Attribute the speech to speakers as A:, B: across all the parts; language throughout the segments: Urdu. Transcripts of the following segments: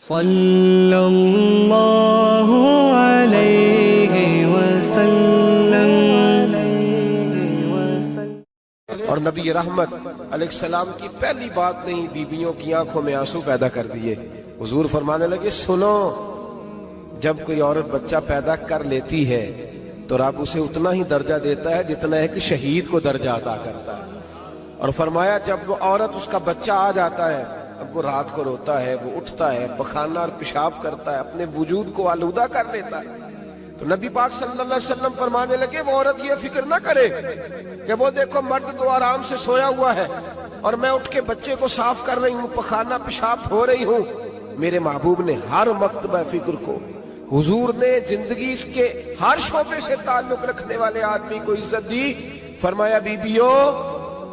A: صلی اللہ علیہ وسلم۔
B: اور نبی رحمت علیہ السلام کی پہلی بات نہیں بیویوں کی آنکھوں میں آنسو پیدا کر دیے۔ حضور فرمانے لگے سنو، جب کوئی عورت بچہ پیدا کر لیتی ہے تو رب اسے اتنا ہی درجہ دیتا ہے جتنا ایک شہید کو درجہ عطا کرتا ہے۔ اور فرمایا جب وہ عورت اس کا بچہ آ جاتا ہے، اب وہ رات کو روتا ہے، وہ اٹھتا ہے، پخانہ اور پیشاب کرتا ہے، اپنے وجود کو آلودہ کر لیتا ہے، تو نبی پاک صلی اللہ علیہ وسلم فرمانے لگے وہ عورت یہ فکر نہ کرے کہ وہ دیکھو مرد تو آرام سے سویا ہوا ہے اور میں اٹھ کے بچے کو صاف کر رہی ہوں، پخانہ پیشاب دھو رہی ہوں۔ میرے محبوب نے ہر مرتبہ فکر کو، حضور نے زندگی کے ہر شعبے سے تعلق رکھنے والے آدمی کو عزت دی۔ فرمایا بیبیو،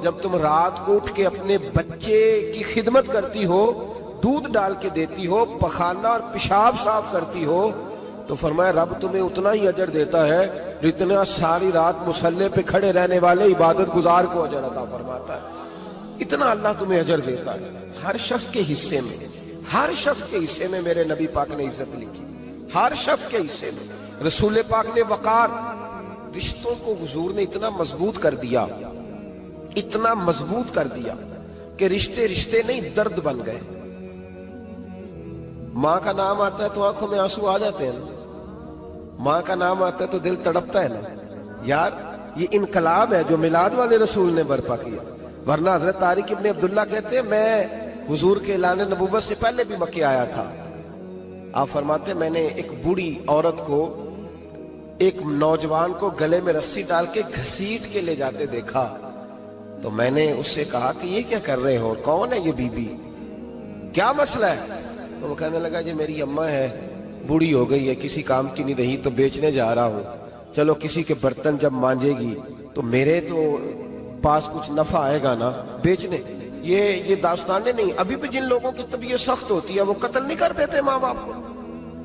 B: جب تم رات کو اٹھ کے اپنے بچے کی خدمت کرتی ہو، دودھ ڈال کے دیتی ہو، پخانہ اور پیشاب صاف کرتی ہو، تو فرمایا رب تمہیں اتنا ہی اجر دیتا ہے جتنا ساری رات مصلی پہ کھڑے رہنے والے عبادت گزار کو اجر عطا فرماتا ہے۔ اتنا اللہ تمہیں اجر دیتا ہے۔ ہر شخص کے حصے میں، ہر شخص کے حصے میں میرے نبی پاک نے عزت لکھی، ہر شخص کے حصے میں۔ رسول پاک نے وقار، رشتوں کو حضور نے اتنا مضبوط کر دیا، اتنا مضبوط کر دیا کہ رشتے رشتے نہیں درد بن گئے۔ ماں کا نام آتا ہے تو آنکھوں میں آنسو آ جاتے ہیں نا، ماں کا نام آتا ہے تو دل تڑپتا ہے نا۔ یار یہ انقلاب ہے جو میلاد والے رسول نے برپا کیا، ورنہ حضرت طارق ابن عبداللہ کہتے ہیں میں حضور کے اعلان نبوت سے پہلے بھی مکے آیا تھا۔ آپ فرماتے میں نے ایک بوڑھی عورت کو، ایک نوجوان کو گلے میں رسی ڈال کے گھسیٹ کے لے جاتے دیکھا، تو میں نے اس سے کہا کہ یہ کیا کر رہے ہو، کون ہے یہ بی بی، کیا مسئلہ ہے؟ تو وہ کہنے لگا جی میری اماں ہے، بوڑھی ہو گئی ہے، کسی کام کی نہیں رہی تو بیچنے جا رہا ہوں، چلو کسی کے برتن جب مانجے گی تو میرے تو پاس کچھ نفع آئے گا نا بیچنے۔ یہ داستانیں نہیں، ابھی بھی جن لوگوں کی طبیعت سخت ہوتی ہے وہ قتل نہیں کر دیتے ماں باپ کو۔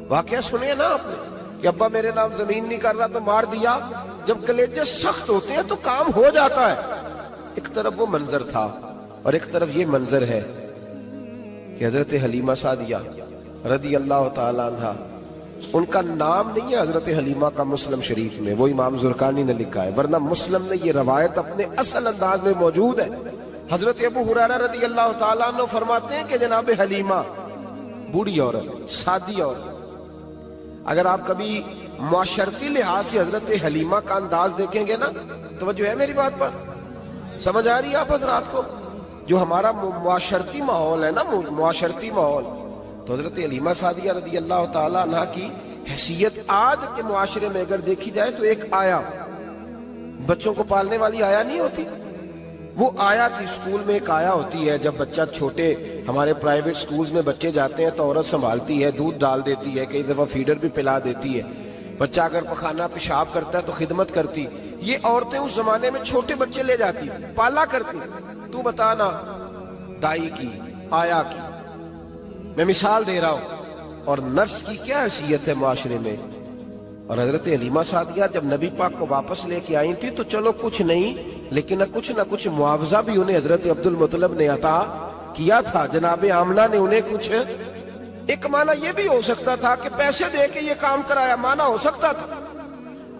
B: واقعہ سنے نا آپ نے کہ ابا میرے نام زمین نہیں کر رہا تو مار دیا۔ جب کلیجے سخت ہوتے ہیں تو کام ہو جاتا ہے۔ ایک طرف وہ منظر تھا اور ایک طرف یہ منظر ہے کہ حضرت حلیمہ سعدیہ رضی اللہ تعالیٰ عنہ، ان کا نام نہیں ہے حضرت حلیمہ کا مسلم شریف میں، وہ امام زرقانی نے لکھا ہے، ورنہ مسلم میں یہ روایت اپنے اصل انداز میں موجود ہے۔ حضرت ابو ہریرہ رضی اللہ تعالیٰ عنہ فرماتے ہیں کہ جناب حلیمہ بوڑھی عورت، سادی عورت، اگر آپ کبھی معاشرتی لحاظ سے حضرت حلیمہ کا انداز دیکھیں گے نا، توجہ ہے میری بات پر، سمجھ آ رہی ہے آپ حضرات کو؟ جو ہمارا معاشرتی ماحول ہے نا، معاشرتی ماحول، تو حضرت حلیمہ سعدیہ رضی اللہ تعالیٰ عنہ کی حیثیت آج کے معاشرے میں اگر دیکھی جائے تو ایک آیا، بچوں کو پالنے والی آیا نہیں ہوتی، وہ آیا تھی۔ اسکول میں ایک آیا ہوتی ہے، جب بچہ چھوٹے ہمارے پرائیویٹ سکولز میں بچے جاتے ہیں تو عورت سنبھالتی ہے، دودھ ڈال دیتی ہے، کئی دفعہ فیڈر بھی پلا دیتی ہے، بچہ اگر پخانہ پیشاب کرتا ہے تو خدمت کرتی۔ یہ عورتیں اس زمانے میں چھوٹے بچے لے جاتی، پالا کرتی۔ تو بتانا دائی کی، آیا کی، میں مثال دے رہا ہوں، اور نرس کی کیا حیثیت ہے معاشرے میں۔ اور حضرت حلیمہ سعدیہ جب نبی پاک کو واپس لے کے آئی تھی تو چلو کچھ نہیں، لیکن نہ کچھ معاوضہ بھی انہیں حضرت عبد المطلب نے عطا کیا تھا، جناب آمنہ نے انہیں کچھ، ایک معنی یہ بھی ہو سکتا تھا کہ پیسے دے کے یہ کام کرایا، معنی ہو سکتا تھا۔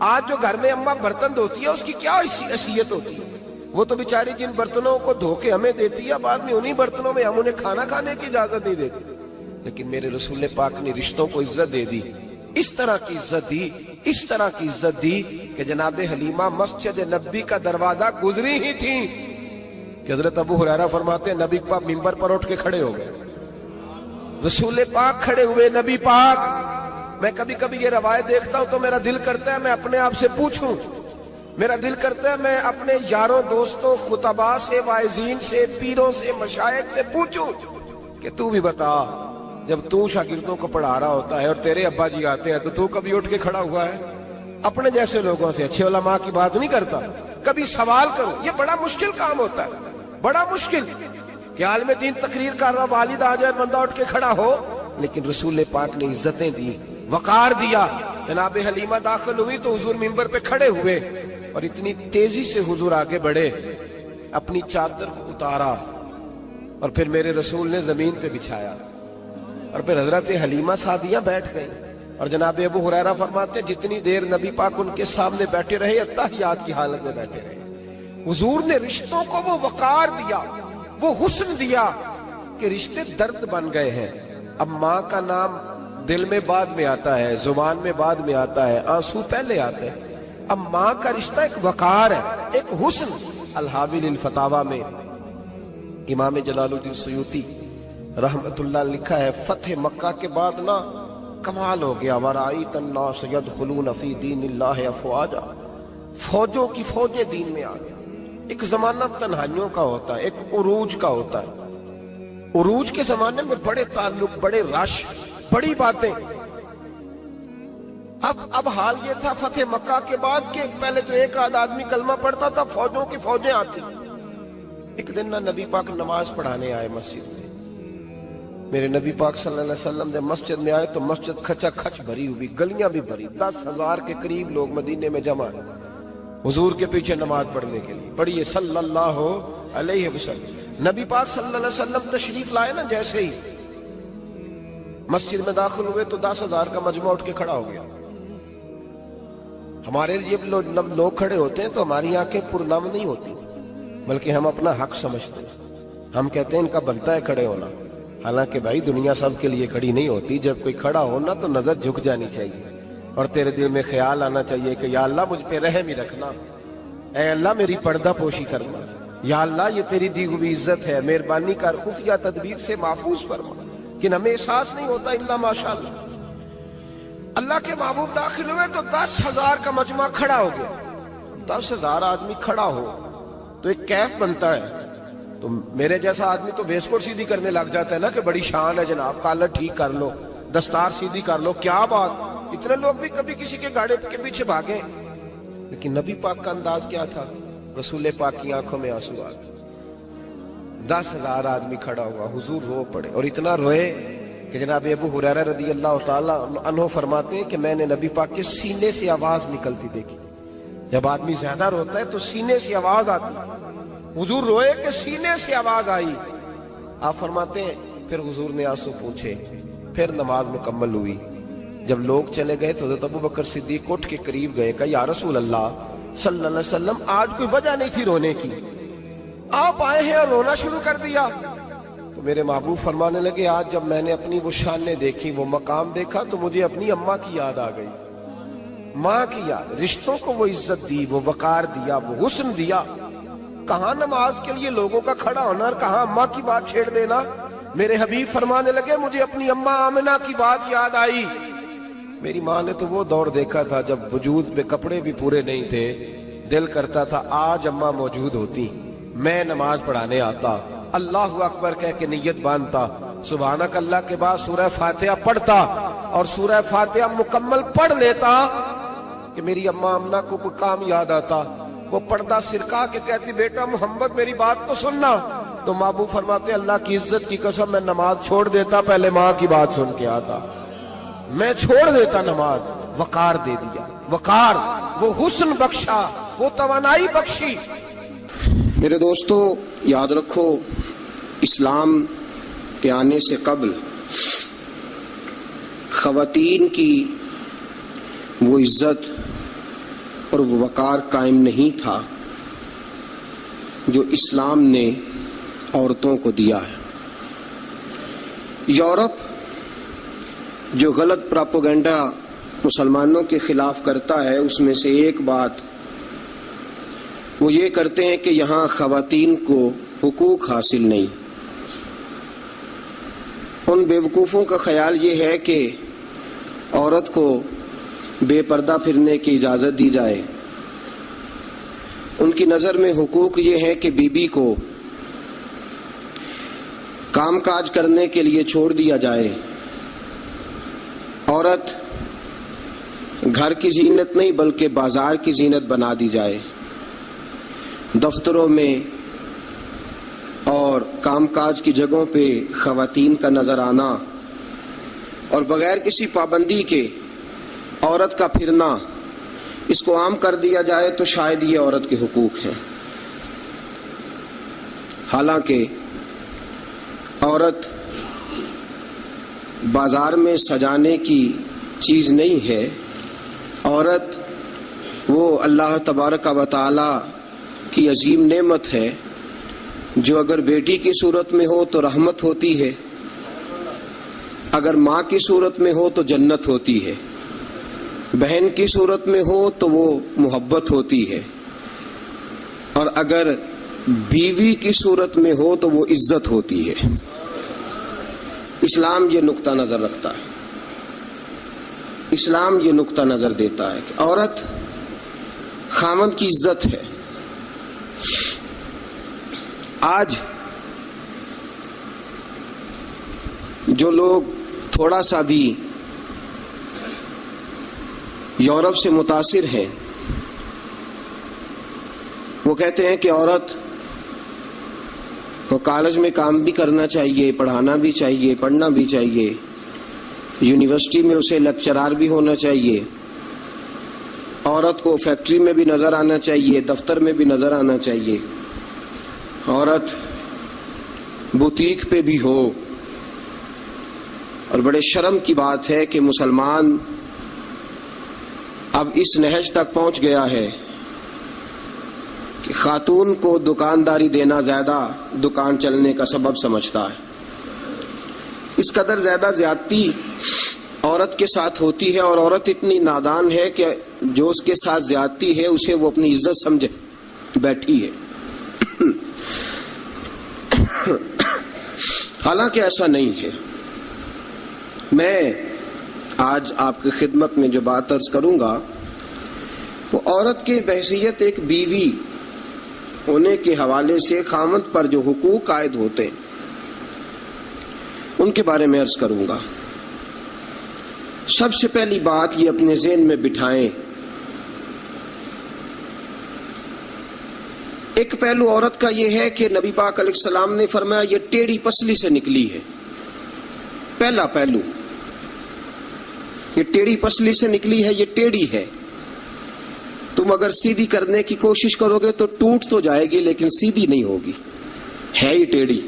B: آج جو گھر میں اماں برتن دھوتی ہے اس کی کیا حیثیت ہوتی ہے؟ وہ تو بیچاری جن برتنوں کو دھو کے ہمیں دیتی ہے، بعد میں انہی برتنوں میں ہم انہیں کھانا کھانے کی اجازت نہیں دیتے۔ لیکن میرے رسول پاک نے رشتوں کو عزت دے دی، اس طرح کی عزت دی، اس طرح کی عزت دی کہ جناب حلیمہ مسجد نبی کا دروازہ گزری ہی تھی کہ حضرت ابو ہریرہ فرماتے ہیں نبی پاک منبر پر اٹھ کے کھڑے ہو گئے، رسول پاک کھڑے ہوئے، نبی پاک۔ میں کبھی کبھی یہ روایت دیکھتا ہوں تو میرا دل کرتا ہے میں اپنے آپ سے پوچھوں، میرا دل کرتا ہے میں اپنے یاروں دوستوں، خطباء سے، واعظین سے، پیروں سے، مشائخ سے پوچھوں کہ تو بھی بتا، جب تو شاگردوں کو پڑھا رہا ہوتا ہے اور تیرے ابا جی آتے ہیں تو کبھی اٹھ کے کھڑا ہوا ہے؟ اپنے جیسے لوگوں سے، اچھے علماء کی بات نہیں کرتا، کبھی سوال کرو۔ یہ بڑا مشکل کام ہوتا ہے، بڑا مشکل کہ عالم دین تقریر کر رہا، والد آ جائے، بندہ اٹھ کے کھڑا ہو۔ لیکن رسول پاک نے عزتیں دی، وقار دیا۔ جناب حلیمہ داخل ہوئی تو حضور منبر پہ کھڑے ہوئے اور اتنی تیزی سے حضور آگے بڑھے، اپنی چادر کو اتارا اور پھر میرے رسول نے زمین پہ بچھایا۔ اور پھر حضرت حلیمہ سعدیہ بیٹھ گئی، اور جناب ابو ہریرہ فرماتے ہیں جتنی دیر نبی پاک ان کے سامنے بیٹھے رہے اتحیات کی حالت میں بیٹھے رہے۔ حضور نے رشتوں کو وہ وقار دیا، وہ حسن دیا کہ رشتے درد بن گئے ہیں۔ اب ماں کا نام دل میں بعد میں آتا ہے، زبان میں بعد میں آتا ہے، آنسو پہلے آتے ہیں۔ اب ماں کا رشتہ ایک وقار ہے، ایک حسن۔ الحاوی للفتاوی میں امام جلال الدین سیوطی رحمت اللہ لکھا ہے فتح مکہ کے بعد نا کمال ہو گیا، وَرَأَيْتَ النَّاسَ يَدْخُلُونَ فِي دِينِ اللَّهِ أَفْوَاجًا، فوجوں کی فوجیں دین میں آ گئی۔ ایک زمانہ تنہائیوں کا ہوتا ہے، ایک عروج کا ہوتا ہے۔ عروج کے زمانے میں بڑے تعلق، بڑے رش، بڑی باتیں۔ اب حال یہ تھا فتح مکہ کے بعد کہ پہلے تو ایک آدھ آدمی کلمہ پڑھتا تھا، فوجوں کی فوجیں آتی۔ ایک دن نہ نبی پاک نماز پڑھانے آئے مسجد میں۔ میرے نبی پاک صلی اللہ علیہ وسلم جب مسجد میں آئے تو مسجد کھچا کھچ بھری ہوئی، گلیاں بھی بھری، 10,000 کے قریب لوگ مدینے میں جمع ہیں حضور کے پیچھے نماز پڑھنے کے لیے۔ پڑھیے صلی اللہ علیہ وسلم۔ نبی پاک صلی اللہ علیہ وسلم تشریف لائے نا، جیسے ہی مسجد میں داخل ہوئے تو 10,000 کا مجمع اٹھ کے کھڑا ہو گیا۔ ہمارے لیے لوگ کھڑے ہوتے ہیں تو ہماری آنکھیں پرنم نہیں ہوتی، بلکہ ہم اپنا حق سمجھتے ہیں۔ ہم کہتے ہیں ان کا بنتا ہے کھڑے ہونا، حالانکہ بھائی دنیا سب کے لیے کھڑی نہیں ہوتی۔ جب کوئی کھڑا ہونا تو نظر جھک جانی چاہیے، اور تیرے دل میں خیال آنا چاہیے کہ یا اللہ مجھ پہ رحم ہی رکھنا، اے اللہ میری پردہ پوشی کرنا، یا اللہ یہ تیری دی ہوئی عزت ہے، مہربانی کر خفیہ تدبیر سے محفوظ فرما۔ کہ ہمیں احساس نہیں ہوتا الا ماشاءاللہ۔ اللہ کے محبوب داخل ہوئے تو 10,000 کا مجمع کھڑا ہو گیا۔ 10,000 آدمی کھڑا ہو تو ایک کیف بنتا ہے، تو میرے جیسا آدمی تو ویسکوٹ سیدھی کرنے لگ جاتا ہے نا کہ بڑی شان ہے جناب، کالر ٹھیک کر لو، دستار سیدھی کر لو، کیا بات۔ اتنے لوگ بھی کبھی کسی کے گاڑی کے پیچھے بھاگے، لیکن نبی پاک کا انداز کیا تھا؟ رسول پاک کی آنکھوں میں آنسو آ گئے۔ 10,000 آدمی کھڑا ہوا، حضور رو پڑے، اور اتنا روئے کہ جناب ابو ہریرہ رضی اللہ تعالیٰ عنہ فرماتے ہیں کہ میں نے نبی پاک کے سینے سے آواز نکلتی دیکھی۔ جب آدمی زیادہ روتا ہے تو سینے سے آواز آتی، حضور روئے کہ سینے سے آواز آئی۔ آپ فرماتے ہیں پھر حضور نے آنسو پوچھے، پھر نماز مکمل ہوئی۔ جب لوگ چلے گئے تو حضرت ابوبکر صدیق اٹھ کے قریب گئے، کہا یا رسول اللہ صلی اللہ علیہ وسلم آج کوئی وجہ نہیں تھی رونے کی، آپ آئے ہیں اور رونا شروع کر دیا۔ تو میرے محبوب فرمانے لگے آج جب میں نے اپنی وہ شانیں دیکھی، وہ مقام دیکھا تو مجھے اپنی اماں کی یاد آ گئی، ماں کی یاد۔ رشتوں کو وہ عزت دی، وہ وقار دیا، وہ حسن دیا۔ کہاں نماز کے لیے لوگوں کا کھڑا ہونا اور کہاں اماں کی بات چھیڑ دینا۔ میرے حبیب فرمانے لگے مجھے اپنی اماں آمنہ کی بات یاد آئی۔ میری ماں نے تو وہ دور دیکھا تھا جب وجود پہ کپڑے بھی پورے نہیں تھے، دل کرتا تھا آج اماں موجود ہوتی، میں نماز پڑھانے آتا، اللہ اکبر کہہ کے نیت باندھتا، سبحانک اللہ کے بعد سورہ فاتحہ پڑھتا، اور سورہ فاتحہ مکمل پڑھ لیتا کہ میری اماں آمنہ کو کوئی کام یاد آتا، وہ پردہ سرکا کے کہتی بیٹا محمد میری بات تو سننا، تو محبوب فرماتے اللہ کی عزت کی قسم میں نماز چھوڑ دیتا، پہلے ماں کی بات سن کے آتا، میں چھوڑ دیتا نماز۔ وقار دے دیا، وقار، وہ حسن بخشا، وہ توانائی بخشی۔
C: میرے دوستو یاد رکھو، اسلام کے آنے سے قبل خواتین کی وہ عزت اور وہ وقار قائم نہیں تھا جو اسلام نے عورتوں کو دیا ہے۔ یورپ جو غلط پراپوگنڈا مسلمانوں کے خلاف کرتا ہے، اس میں سے ایک بات وہ یہ کرتے ہیں کہ یہاں خواتین کو حقوق حاصل نہیں۔ ان بیوقوفوں کا خیال یہ ہے کہ عورت کو بے پردہ پھرنے کی اجازت دی جائے۔ ان کی نظر میں حقوق یہ ہے کہ بیوی کو کام کاج کرنے کے لیے چھوڑ دیا جائے، عورت گھر کی زینت نہیں بلکہ بازار کی زینت بنا دی جائے، دفتروں میں اور کام کاج کی جگہوں پہ خواتین کا نظر آنا اور بغیر کسی پابندی کے عورت کا پھرنا، اس کو عام کر دیا جائے تو شاید یہ عورت کے حقوق ہیں۔ حالانکہ عورت بازار میں سجانے کی چیز نہیں ہے. عورت وہ اللہ تبارک و تعالی کی عظیم نعمت ہے جو اگر بیٹی کی صورت میں ہو تو رحمت ہوتی ہے، اگر ماں کی صورت میں ہو تو جنت ہوتی ہے، بہن کی صورت میں ہو تو وہ محبت ہوتی ہے، اور اگر بیوی کی صورت میں ہو تو وہ عزت ہوتی ہے. اسلام یہ نقطہ نظر رکھتا ہے، اسلام یہ نقطہ نظر دیتا ہے کہ عورت خاوند کی عزت ہے. آج جو لوگ تھوڑا سا بھی یورپ سے متاثر ہیں وہ کہتے ہیں کہ عورت کو کالج میں کام بھی کرنا چاہیے، پڑھانا بھی چاہیے، پڑھنا بھی چاہیے، یونیورسٹی میں اسے لیکچرار بھی ہونا چاہیے، عورت کو فیکٹری میں بھی نظر آنا چاہیے، دفتر میں بھی نظر آنا چاہیے، عورت بوتیک پہ بھی ہو. اور بڑے شرم کی بات ہے کہ مسلمان اب اس نہج تک پہنچ گیا ہے کہ خاتون کو دکانداری دینا زیادہ دکان چلنے کا سبب سمجھتا ہے. اس قدر زیادہ زیادتی عورت کے ساتھ ہوتی ہے، اور عورت اتنی نادان ہے کہ جو اس کے ساتھ زیادتی ہے اسے وہ اپنی عزت سمجھے بیٹھی ہے. حالانکہ ایسا نہیں ہے. میں آج آپ کی خدمت میں جو بات عرض کروں گا وہ عورت کی بحیثیت ایک بیوی ہونے کے حوالے سے خاوند پر جو حقوق عائد ہوتے ہیں ان کے بارے میں عرض کروں گا. سب سے پہلی بات یہ اپنے ذہن میں بٹھائیں، ایک پہلو عورت کا یہ ہے کہ نبی پاک علیہ السلام نے فرمایا یہ ٹیڑھی پسلی سے نکلی ہے. پہلا پہلو یہ ٹیڑھی پسلی سے نکلی ہے، یہ ٹیڑھی ہے. تم اگر سیدھی کرنے کی کوشش کرو گے تو ٹوٹ تو جائے گی لیکن سیدھی نہیں ہوگی، ہے ہی ٹیڑھی.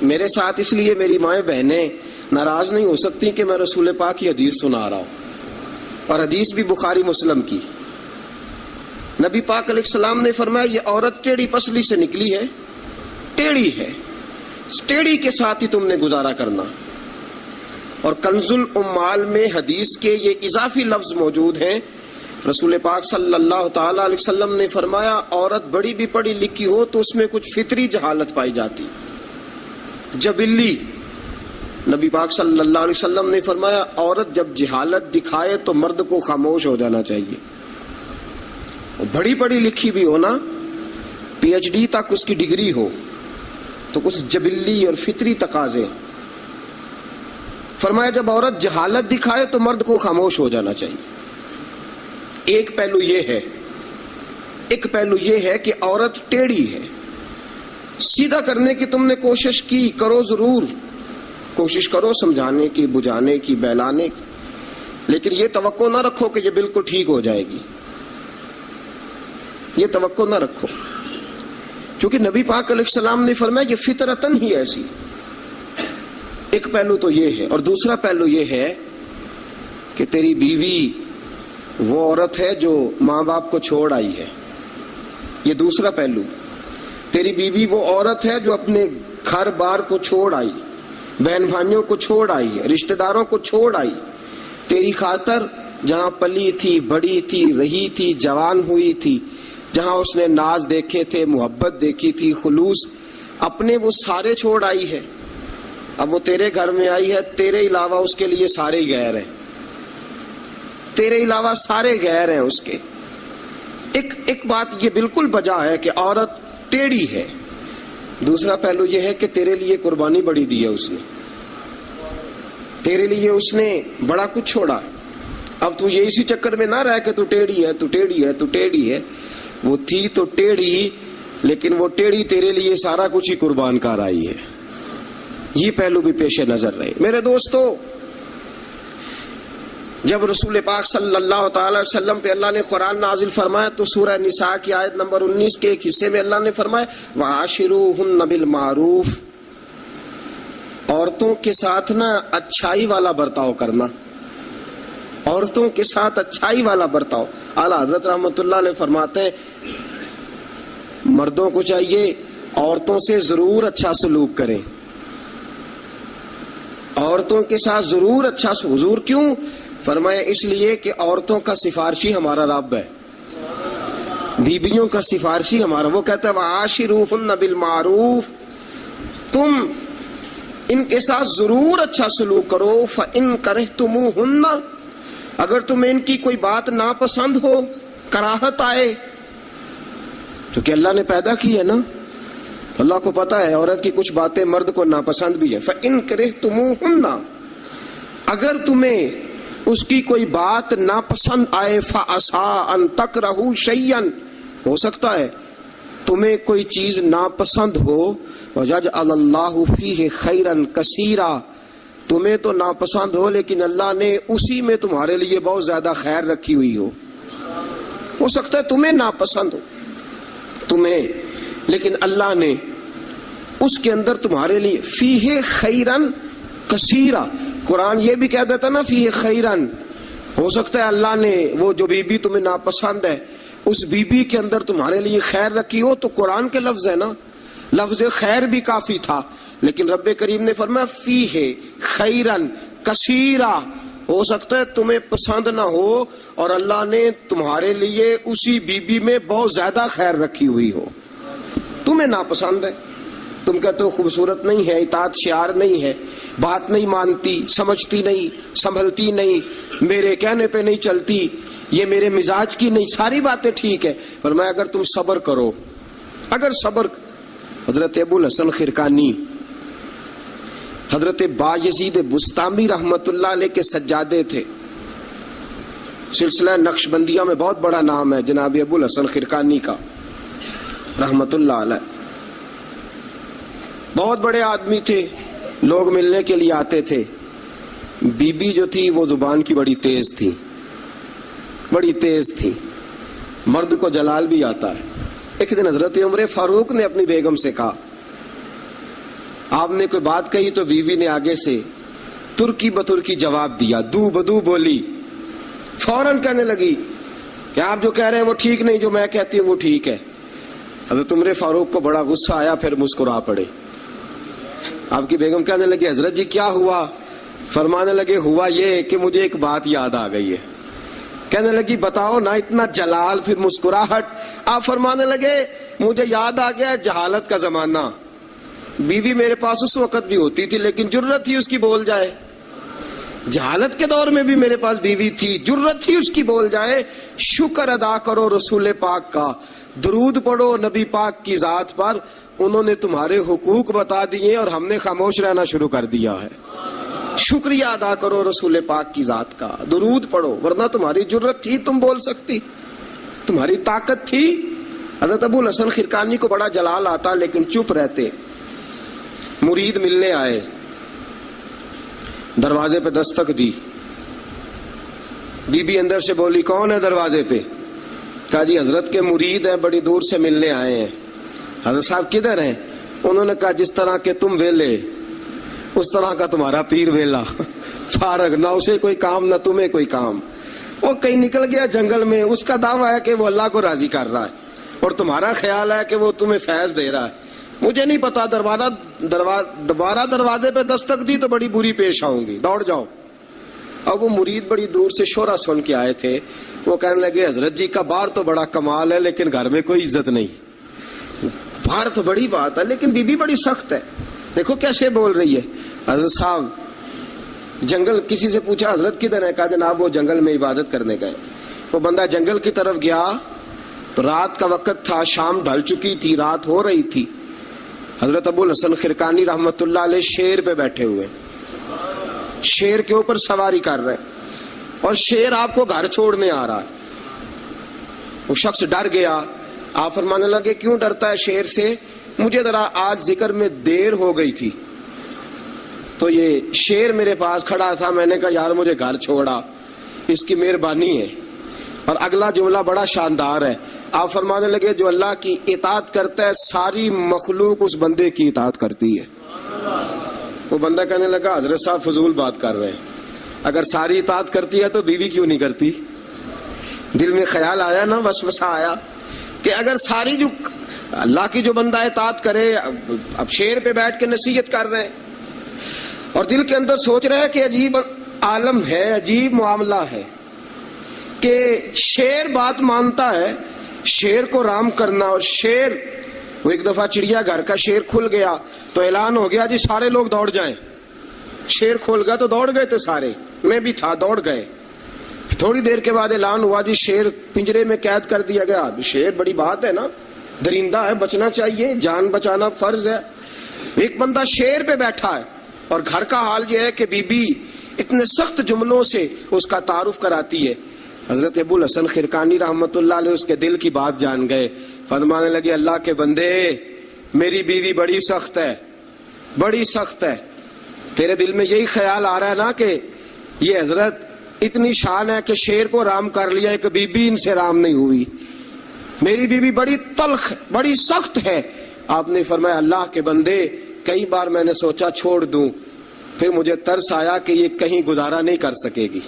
C: میرے ساتھ اس لیے میری مائیں بہنیں ناراض نہیں ہو سکتی کہ میں رسول پاک کی حدیث سنا رہا ہوں، اور حدیث بھی بخاری مسلم کی. نبی پاک علیہ السلام نے فرمایا یہ عورت ٹیڑھی پسلی سے نکلی ہے، ٹیڑھی ہے، اس ٹیڑھی کے ساتھ ہی تم نے گزارا کرنا. اور کنز الاموال میں حدیث کے یہ اضافی لفظ موجود ہیں. رسول پاک صلی اللہ تعالی علیہ وسلم نے فرمایا عورت بڑی بھی پڑھی لکھی ہو تو اس میں کچھ فطری جہالت پائی جاتی، جبلی. نبی پاک صلی اللہ علیہ وسلم نے فرمایا عورت جب جہالت دکھائے تو مرد کو خاموش ہو جانا چاہیے. بڑی پڑھی لکھی بھی ہو نا، پی ایچ ڈی تک اس کی ڈگری ہو، تو کچھ جبلی اور فطری تقاضے. فرمایا جب عورت جہالت دکھائے تو مرد کو خاموش ہو جانا چاہیے. ایک پہلو یہ ہے، ایک پہلو یہ ہے کہ عورت ٹیڑھی ہے. سیدھا کرنے کی تم نے کوشش کی، کرو ضرور، کوشش کرو سمجھانے کی، بجھانے کی، بہلانے کی، لیکن یہ توقع نہ رکھو کہ یہ بالکل ٹھیک ہو جائے گی. یہ توقع نہ رکھو، کیونکہ نبی پاک علیہ السلام نے فرمایا یہ فطرتاً ہی ایسی. ایک پہلو تو یہ ہے، اور دوسرا پہلو یہ ہے کہ تیری بیوی وہ عورت ہے جو ماں باپ کو چھوڑ آئی ہے. یہ دوسرا پہلو. تیری بیوی وہ عورت ہے جو اپنے گھر بار کو چھوڑ آئی، بہن بھائیوں کو چھوڑ آئی، رشتہ داروں کو چھوڑ آئی، تیری خاطر جہاں پلی تھی، بڑی تھی، رہی تھی، جوان ہوئی تھی، جہاں اس نے ناز دیکھے تھے، محبت دیکھی تھی، خلوص، اپنے وہ سارے چھوڑ آئی ہے. اب وہ تیرے گھر میں آئی ہے، تیرے علاوہ اس کے لیے سارے غیر ہیں، تیرے علاوہ سارے غیر ہیں اس کے. ایک بات یہ بالکل بجا ہے کہ عورت ٹیڑھی ہے. دوسرا پہلو یہ ہے کہ تیرے لیے قربانی بڑی دی ہے اس نے، تیرے لیے اس نے بڑا کچھ چھوڑا. اب تو یہ اسی چکر میں نہ رہ کہ تو ٹیڑھی ہے، تو ٹیڑھی ہے، تو ٹیڑھی ہے. وہ تھی تو ٹیڑھی، لیکن وہ ٹیڑھی تیرے لیے سارا کچھ ہی قربان کر آئی ہے. یہ پہلو بھی پیش نظر رہے. میرے دوستو، جب رسول پاک صلی اللہ تعالی علیہ وسلم پہ اللہ نے قرآن نازل فرمایا تو سورہ نساء کی آیت نمبر 19 کے ایک حصے میں اللہ نے فرمایا وَعَاشِرُوهُنَّ بِالْمَعْرُوفِ، عورتوں کے ساتھ نا اچھائی والا برتاؤ کرنا، عورتوں کے ساتھ اچھائی والا برتاؤ۔ اعلیٰ حضرت رحمۃ اللہ علیہ فرماتے ہیں مردوں کو چاہیے عورتوں سے ضرور اچھا سلوک کریں، عورتوں کے ساتھ ضرور اچھا سلوک۔ حضور کیوں؟ فرمایا اس لیے کہ عورتوں کا سفارشی ہمارا رب ہے، بیویوں کا سفارشی ہمارا۔ وہ کہتا ہے وعاشروہن بالمعروف، تم ان کے ساتھ ضرور اچھا سلوک کرو۔ فإن کرہتموہن، اگر تمہیں ان کی کوئی بات ناپسند ہو، کراہت آئے، کیونکہ اللہ نے پیدا کی ہے نا، اللہ کو پتا ہے عورت کی کچھ باتیں مرد کو ناپسند بھی ہیں۔ فإن کرہتموہن، اگر تمہیں اس کی کوئی بات ناپسند آئے، فعسیٰ ان تکرہوا شیئا، ہو سکتا ہے تمہیں کوئی چیز ناپسند ہو، وَيَجْعَلَ اللَّهُ فِيهِ خَيْرًا كَثِيرًا، تمہیں تو ناپسند ہو لیکن اللہ نے اسی میں تمہارے لیے بہت زیادہ خیر رکھی ہوئی ہو سکتا ہے تمہیں ناپسند ہو تمہیں، لیکن اللہ نے اس کے اندر تمہارے لیے فیہ خیرن کثیرا، قرآن یہ بھی کہہ دیتا نا فیہ خیرن، ہو سکتا ہے اللہ نے وہ جو بیوی تمہیں ناپسند ہے اس بیوی کے اندر تمہارے لیے خیر رکھی ہو، تو قرآن کے لفظ ہے نا، لفظ خیر بھی کافی تھا، لیکن رب کریم نے فرمایا فیہ خیرن کثیرا، ہو سکتا ہے تمہیں پسند نہ ہو اور اللہ نے تمہارے لیے اسی بیوی میں بہت زیادہ خیر رکھی ہوئی ہو، تمہیں ناپسند ہے، تم کہتے ہو خوبصورت نہیں ہے، اطاعت شعار نہیں ہے، بات نہیں مانتی، سمجھتی نہیں، سنبھلتی نہیں، میرے کہنے پہ نہیں چلتی، یہ میرے مزاج کی نہیں، ساری باتیں ٹھیک ہے۔ فرمایا اگر تم صبر کرو، اگر صبر، حضرت ابو الحسن خرقانی، حضرت بایزید بسطامی رحمت اللہ علیہ کے سجادے تھے، سلسلہ نقشبندیہ میں بہت بڑا نام ہے جناب ابو الحسن خرقانی کا رحمت اللہ علیہ، بہت بڑے آدمی تھے، لوگ ملنے کے لیے آتے تھے، بی بی جو تھی وہ زبان کی بڑی تیز تھی، بڑی تیز تھی، مرد کو جلال بھی آتا ہے۔ ایک دن حضرت عمر فاروق نے اپنی بیگم سے کہا، آپ نے کوئی بات کہی تو بیوی نے آگے سے ترکی بترکی جواب دیا، دو بدو بولی، فوراً کہنے لگی کہ آپ جو کہہ رہے ہیں وہ ٹھیک نہیں، جو میں کہتی ہوں وہ ٹھیک ہے۔ حضرت عمر فاروق کو بڑا غصہ آیا، پھر مسکرا پڑے۔ آپ کی بیگم کہنے لگی حضرت جی کیا ہوا؟ فرمانے لگے ہوا یہ کہ مجھے ایک بات یاد آ گئی ہے۔ کہنے لگی بتاؤ نہ، اتنا جلال پھر مسکراہٹ۔ آپ فرمانے لگے مجھے یاد آ گیا جہالت کا زمانہ، بیوی میرے پاس اس وقت بھی ہوتی تھی لیکن جرت تھی اس کی بول جائے، جہالت کے دور میں بھی میرے پاس بیوی تھی، جرت تھی اس کی بول جائے۔ شکر ادا کرو رسول پاک کا، درود پڑھو نبی پاک کی ذات پر، انہوں نے تمہارے حقوق بتا دیے اور ہم نے خاموش رہنا شروع کر دیا ہے۔ شکریہ ادا کرو رسول پاک کی ذات کا، درود پڑھو، ورنہ تمہاری جرت تھی تم بول سکتی، تمہاری طاقت تھی۔ حضرت ابو الحسن خرقانی کو بڑا جلال آتا لیکن چپ رہتے۔ مرید ملنے آئے، دروازے پہ دستک دی، بی بی اندر سے بولی کون ہے دروازے پہ؟ کہا جی حضرت کے مرید ہیں، بڑی دور سے ملنے آئے ہیں۔ حضرت صاحب کدھر ہیں؟ انہوں نے کہا جس طرح کے تم ویلے اس طرح کا تمہارا پیر ویلا، فارغ، نہ اسے کوئی کام نہ تمہیں کوئی کام، وہ کہیں نکل گیا جنگل میں، اس کا دعویٰ ہے کہ وہ اللہ کو راضی کر رہا ہے اور تمہارا خیال ہے کہ وہ تمہیں فیض دے رہا ہے۔ مجھے نہیں پتا، دوبارہ دروازے پہ دستک دی تو بڑی بری پیش آؤں گی، دوڑ جاؤ۔ اب وہ مرید بڑی دور سے شورا سن کے آئے تھے، وہ کہنے لگے حضرت جی کا بار تو بڑا کمال ہے لیکن گھر میں کوئی عزت نہیں، بار تو بڑی بات ہے لیکن بی بی بڑی سخت ہے، دیکھو کیسے بول رہی ہے۔ حضرت صاحب جنگل، کسی سے پوچھا حضرت کدھر ہے؟ کہا جناب وہ جنگل میں عبادت کرنے گئے۔ وہ بندہ جنگل کی طرف گیا تو رات کا وقت تھا، شام ڈھل چکی تھی، رات ہو رہی تھی۔ حضرت ابو الحسن خرقانی رحمت اللہ علیہ شیر پہ بیٹھے ہوئے، شیر کے اوپر سواری کر رہے اور شیر آپ کو گھر چھوڑنے آ رہا ہے۔ وہ شخص ڈر گیا، آپ فرمانے لگے کیوں ڈرتا ہے شیر سے؟ مجھے ذرا آج ذکر میں دیر ہو گئی تھی تو یہ شیر میرے پاس کھڑا تھا، میں نے کہا یار مجھے گھر چھوڑا، اس کی مہربانی ہے۔ اور اگلا جملہ بڑا شاندار ہے، آپ فرمانے لگے جو اللہ کی اطاعت کرتا ہے ساری مخلوق اس بندے کی اطاعت کرتی ہے۔ وہ بندہ کہنے لگا حضرت صاحب فضول بات کر رہے ہیں، اگر ساری اطاعت کرتی ہے تو بیوی کیوں نہیں کرتی؟ دل میں خیال آیا نا، وسوسہ آیا کہ اگر ساری جو اللہ کی جو بندہ اطاعت کرے، اب شیر پہ بیٹھ کے نصیحت کر رہے ہیں اور دل کے اندر سوچ رہے ہیں کہ عجیب عالم ہے، عجیب معاملہ ہے کہ شیر بات مانتا ہے، شیر کو رام کرنا، اور شیر وہ ایک دفعہ چڑیا گھر کا شیر کھل گیا تو اعلان ہو گیا جی سارے لوگ دوڑ جائیں، شیر کھول گیا تو دوڑ گئے تھے سارے، میں بھی تھا، دوڑ گئے۔ تھوڑی دیر کے بعد اعلان ہوا جی شیر پنجرے میں قید کر دیا گیا۔ اب شیر بڑی بات ہے نا، درندہ ہے، بچنا چاہیے، جان بچانا فرض ہے۔ ایک بندہ شیر پہ بیٹھا ہے اور گھر کا حال یہ ہے کہ بی بی اتنے سخت جملوں سے اس کا تعارف کراتی ہے۔ حضرت ابو الحسن خرقانی رحمت اللہ علیہ اس کے دل کی بات جان گئے، فرمانے لگے اللہ کے بندے میری بیوی بڑی سخت ہے، بڑی سخت ہے، تیرے دل میں یہی خیال آ رہا ہے نا کہ یہ حضرت اتنی شان ہے کہ شیر کو رام کر لیا، ایک بی بی ان سے رام نہیں ہوئی، میری بیوی بڑی تلخ بڑی سخت ہے۔ آپ نے فرمایا اللہ کے بندے کئی بار میں نے سوچا چھوڑ دوں، پھر مجھے ترس آیا کہ یہ کہیں گزارا نہیں کر سکے گی،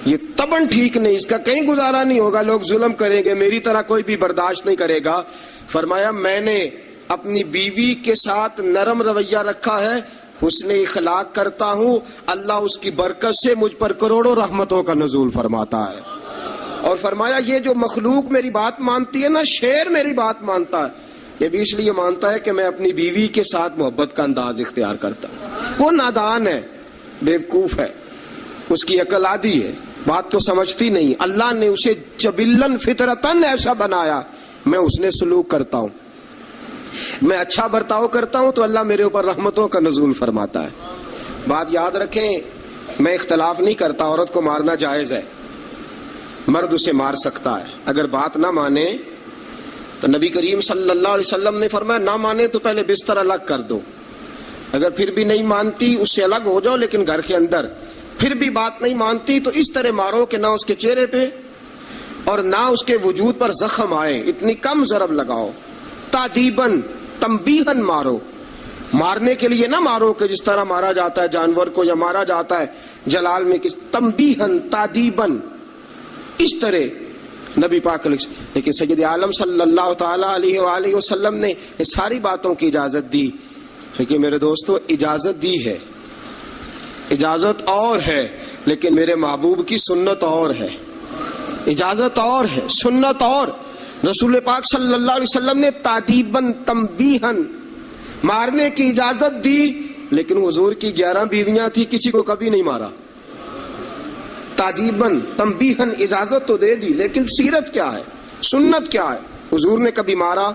C: یہ تباً ٹھیک نہیں، اس کا کہیں گزارا نہیں ہوگا، لوگ ظلم کریں گے، میری طرح کوئی بھی برداشت نہیں کرے گا۔ فرمایا میں نے اپنی بیوی کے ساتھ نرم رویہ رکھا ہے، حسن اخلاق کرتا ہوں، اللہ اس کی برکت سے مجھ پر کروڑوں رحمتوں کا نزول فرماتا ہے۔ اور فرمایا یہ جو مخلوق میری بات مانتی ہے نا، شیر میری بات مانتا ہے، یہ بھی اس لیے مانتا ہے کہ میں اپنی بیوی کے ساتھ محبت کا انداز اختیار کرتا ہوں۔ وہ نادان ہے، بیوقوف ہے، اس کی عقل آدھی ہے، بات کو سمجھتی نہیں، اللہ نے اسے جبلن فطرتن ایسا بنایا، میں اس نے سلوک کرتا ہوں، میں اچھا برتاؤ کرتا ہوں تو اللہ میرے اوپر رحمتوں کا نزول فرماتا ہے۔ بات یاد رکھیں، میں اختلاف نہیں کرتا، عورت کو مارنا جائز ہے، مرد اسے مار سکتا ہے، اگر بات نہ مانے تو نبی کریم صلی اللہ علیہ وسلم نے فرمایا نہ مانے تو پہلے بستر الگ کر دو، اگر پھر بھی نہیں مانتی اس سے الگ ہو جاؤ، لیکن گھر کے اندر پھر بھی بات نہیں مانتی تو اس طرح مارو کہ نہ اس کے چہرے پہ اور نہ اس کے وجود پر زخم آئے، اتنی کم ضرب لگاؤ، تادیباً تنبیہاً مارو، مارنے کے لیے نہ مارو کہ جس طرح مارا جاتا ہے جانور کو یا مارا جاتا ہے جلال میں، کس تنبیہاً تادیباً، اس طرح نبی پاک علیہ۔ لیکن سید عالم صلی اللہ تعالی علیہ وآلہ وسلم نے یہ ساری باتوں کی اجازت دی، لیکن میرے دوستو اجازت دی ہے، اجازت اور ہے، لیکن میرے محبوب کی سنت اور ہے، اجازت اور ہے، سنت اور۔ رسول پاک صلی اللہ علیہ وسلم نے تادیباً تنبیہاً مارنے کی اجازت دی، لیکن حضور کی 11 بیویاں تھی، کسی کو کبھی نہیں مارا۔ تادیباً تنبیہاً اجازت تو دے دی، لیکن سیرت کیا ہے، سنت کیا ہے؟ حضور نے کبھی مارا؟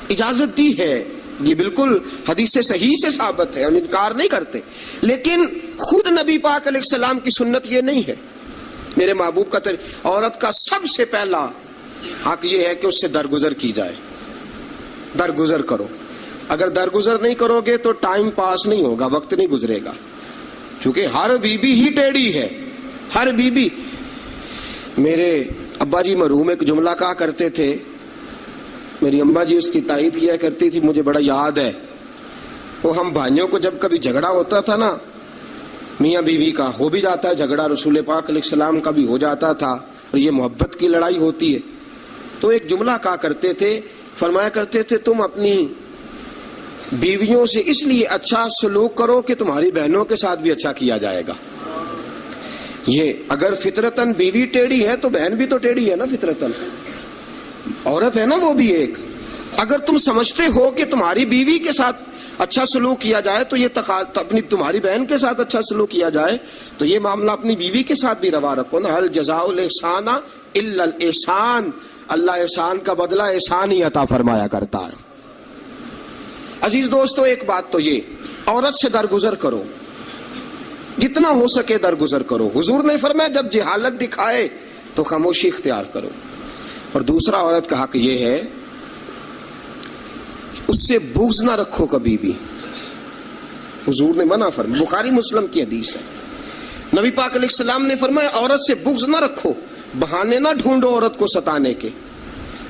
C: اجازت دی ہے، یہ بالکل حدیث سے صحیح سے ثابت ہے، ہم انکار نہیں کرتے، لیکن خود نبی پاک علیہ السلام کی سنت یہ نہیں ہے۔ میرے محبوب کا عورت کا سب سے پہلا حق یہ ہے کہ اس سے درگزر کی جائے، درگزر کرو، اگر درگزر نہیں کرو گے تو ٹائم پاس نہیں ہوگا، وقت نہیں گزرے گا، کیونکہ ہر بی بی ہی ٹیڑھی ہے، ہر بی بی۔ میرے ابا جی مرحوم ایک جملہ کہا کرتے تھے، میری اماں جی اس کی تائید کیا کرتی تھی، مجھے بڑا یاد ہے، وہ ہم بھائیوں کو جب کبھی جھگڑا ہوتا تھا نا، میاں بیوی کا ہو بھی جاتا ہے جھگڑا، رسول پاک علیہ السلام کا بھی ہو جاتا تھا، اور یہ محبت کی لڑائی ہوتی ہے، تو ایک جملہ کہا کرتے تھے، فرمایا کرتے تھے تم اپنی بیویوں سے اس لیے اچھا سلوک کرو کہ تمہاری بہنوں کے ساتھ بھی اچھا کیا جائے گا۔ یہ اگر فطرتاً بیوی ٹیڑھی ہے تو بہن بھی تو ٹیڑھی ہے نا، فطرتاً عورت ہے نا وہ بھی ایک، اگر تم سمجھتے ہو کہ تمہاری بیوی کے ساتھ اچھا سلوک کیا جائے تو یہ اپنی تمہاری بہن کے ساتھ اچھا سلوک کیا جائے تو یہ معاملہ اپنی بیوی کے ساتھ بھی روا رکھو نا۔ حل جزاء الاحسان الا الاحسان، اللہ احسان کا بدلہ احسان ہی عطا فرمایا کرتا ہے۔ عزیز دوستو، ایک بات تو یہ، عورت سے درگزر کرو، جتنا ہو سکے درگزر کرو۔ حضور نے فرمایا جب جہالت دکھائے تو خاموشی اختیار کرو۔ اور دوسرا عورت کا حق یہ ہے اس سے بغض نہ رکھو کبھی بھی، حضور نے منع فرمایا، بخاری مسلم کی حدیث ہے، نبی پاک علیہ السلام نے فرمایا عورت سے بغض نہ رکھو، بہانے نہ ڈھونڈو عورت کو ستانے کے،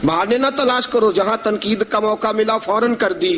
C: بہانے نہ تلاش کرو، جہاں تنقید کا موقع ملا فوراً کر دی،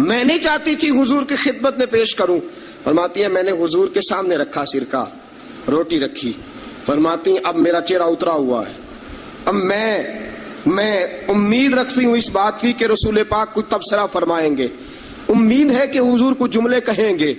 C: میں نہیں چاہتی تھی حضور کی خدمت میں پیش کروں. فرماتی ہے میں نے حضور کے سامنے رکھا سرکہ، روٹی رکھی. فرماتی ہیں اب میرا چہرہ اترا ہوا ہے. اب میں امید رکھتی ہوں اس بات کی کہ رسول پاک کچھ تبصرہ فرمائیں گے. امید ہے کہ حضور کچھ جملے کہیں گے.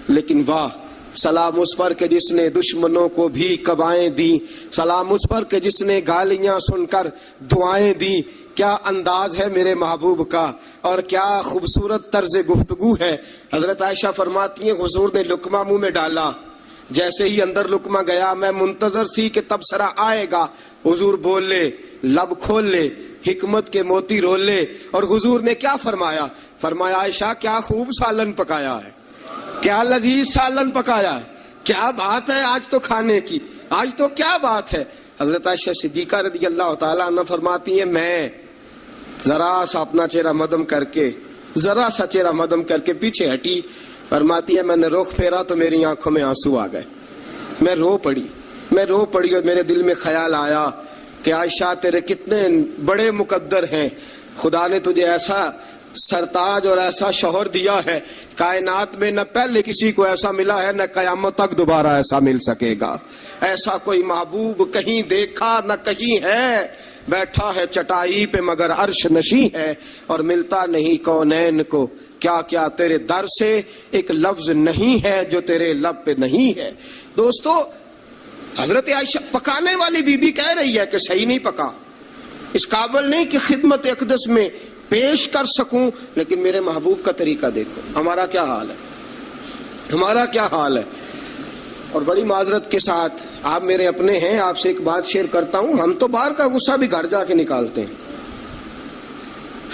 C: لیکن واہ، سلام اس پر کہ جس نے دشمنوں کو بھی قبائیں دی، سلام اس پر کہ جس نے گالیاں سن کر دعائیں دی. کیا انداز ہے میرے محبوب کا، اور کیا خوبصورت طرز گفتگو ہے. حضرت عائشہ فرماتی ہیں حضور نے لقمہ منہ میں ڈالا، جیسے ہی اندر لقمہ گیا میں منتظر تھی کہ تبصرہ آئے گا. حضور بول لے، لب کھول لے، حکمت کے موتی رول لے. اور حضور نے کیا فرمایا؟ فرمایا عائشہ کیا خوب سالن پکایا ہے، کیا لذیذ سالن پکایا ہے، کیا بات ہے آج تو کھانے کی، آج تو کیا بات ہے. حضرت عائشہ صدیقہ رضی اللہ تعالیٰ عنہ فرماتی ہیں میں ذرا سا اپنا چہرہ مدم کر کے پیچھے ہٹی. فرماتی ہے میں نے رخ پھیرا تو میری آنکھوں میں آنسو آ گئے. میں رو پڑی اور میرے دل میں خیال آیا کہ عائشہ تیرے کتنے بڑے مقدر ہیں. خدا نے تجھے ایسا سرتاج اور ایسا شوہر دیا ہے، کائنات میں نہ پہلے کسی کو ایسا ملا ہے، نہ قیامت تک دوبارہ ایسا مل سکے گا. ایسا کوئی محبوب کہیں دیکھا نہ کہیں ہے. بیٹھا ہے چٹائی پہ مگر عرش نشیں ہے، اور ملتا نہیں کونین کو. کیا کیا تیرے در سے ایک لفظ نہیں ہے جو تیرے لب پہ نہیں ہے. دوستو، حضرت عائشہ پکانے والی بی بی کہہ رہی ہے کہ صحیح نہیں پکا، اس قابل نہیں کہ خدمت اقدس میں پیش کر سکوں. لیکن میرے محبوب کا طریقہ دیکھو، ہمارا کیا حال ہے. اور بڑی معذرت کے ساتھ، آپ میرے اپنے ہیں، آپ سے ایک بات شیئر کرتا ہوں. ہم تو باہر کا غصہ بھی گھر جا کے نکالتے ہیں.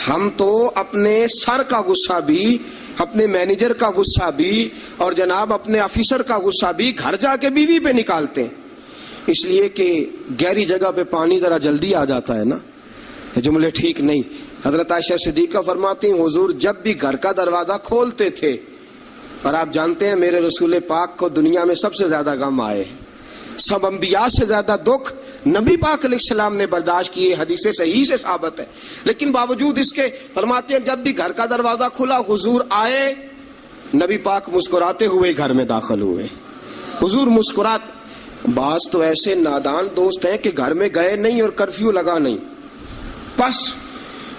C: ہم تو اپنے سر کا غصہ بھی، اپنے مینیجر کا غصہ بھی، اور جناب اپنے آفیسر کا غصہ بھی گھر جا کے بیوی پہ نکالتے ہیں. اس لیے کہ گہری جگہ پہ پانی ذرا جلدی آ جاتا ہے نا، جملے ٹھیک نہیں. حضرت عائشہ صدیقہ فرماتی ہیں حضور جب بھی گھر کا دروازہ کھولتے تھے، اور آپ جانتے ہیں میرے رسول پاک کو دنیا میں سب سے زیادہ غم آئے، سب انبیاء سے زیادہ دکھ نبی پاک علیہ السلام نے برداشت کیے، حدیث صحیح سے ثابت ہے. لیکن باوجود اس کے فرماتے ہیں جب بھی گھر کا دروازہ کھلا حضور آئے، نبی پاک مسکراتے ہوئے گھر میں داخل ہوئے. حضور مسکرات. بعض تو ایسے نادان دوست ہیں کہ گھر میں گئے نہیں اور کرفیو لگا نہیں. بس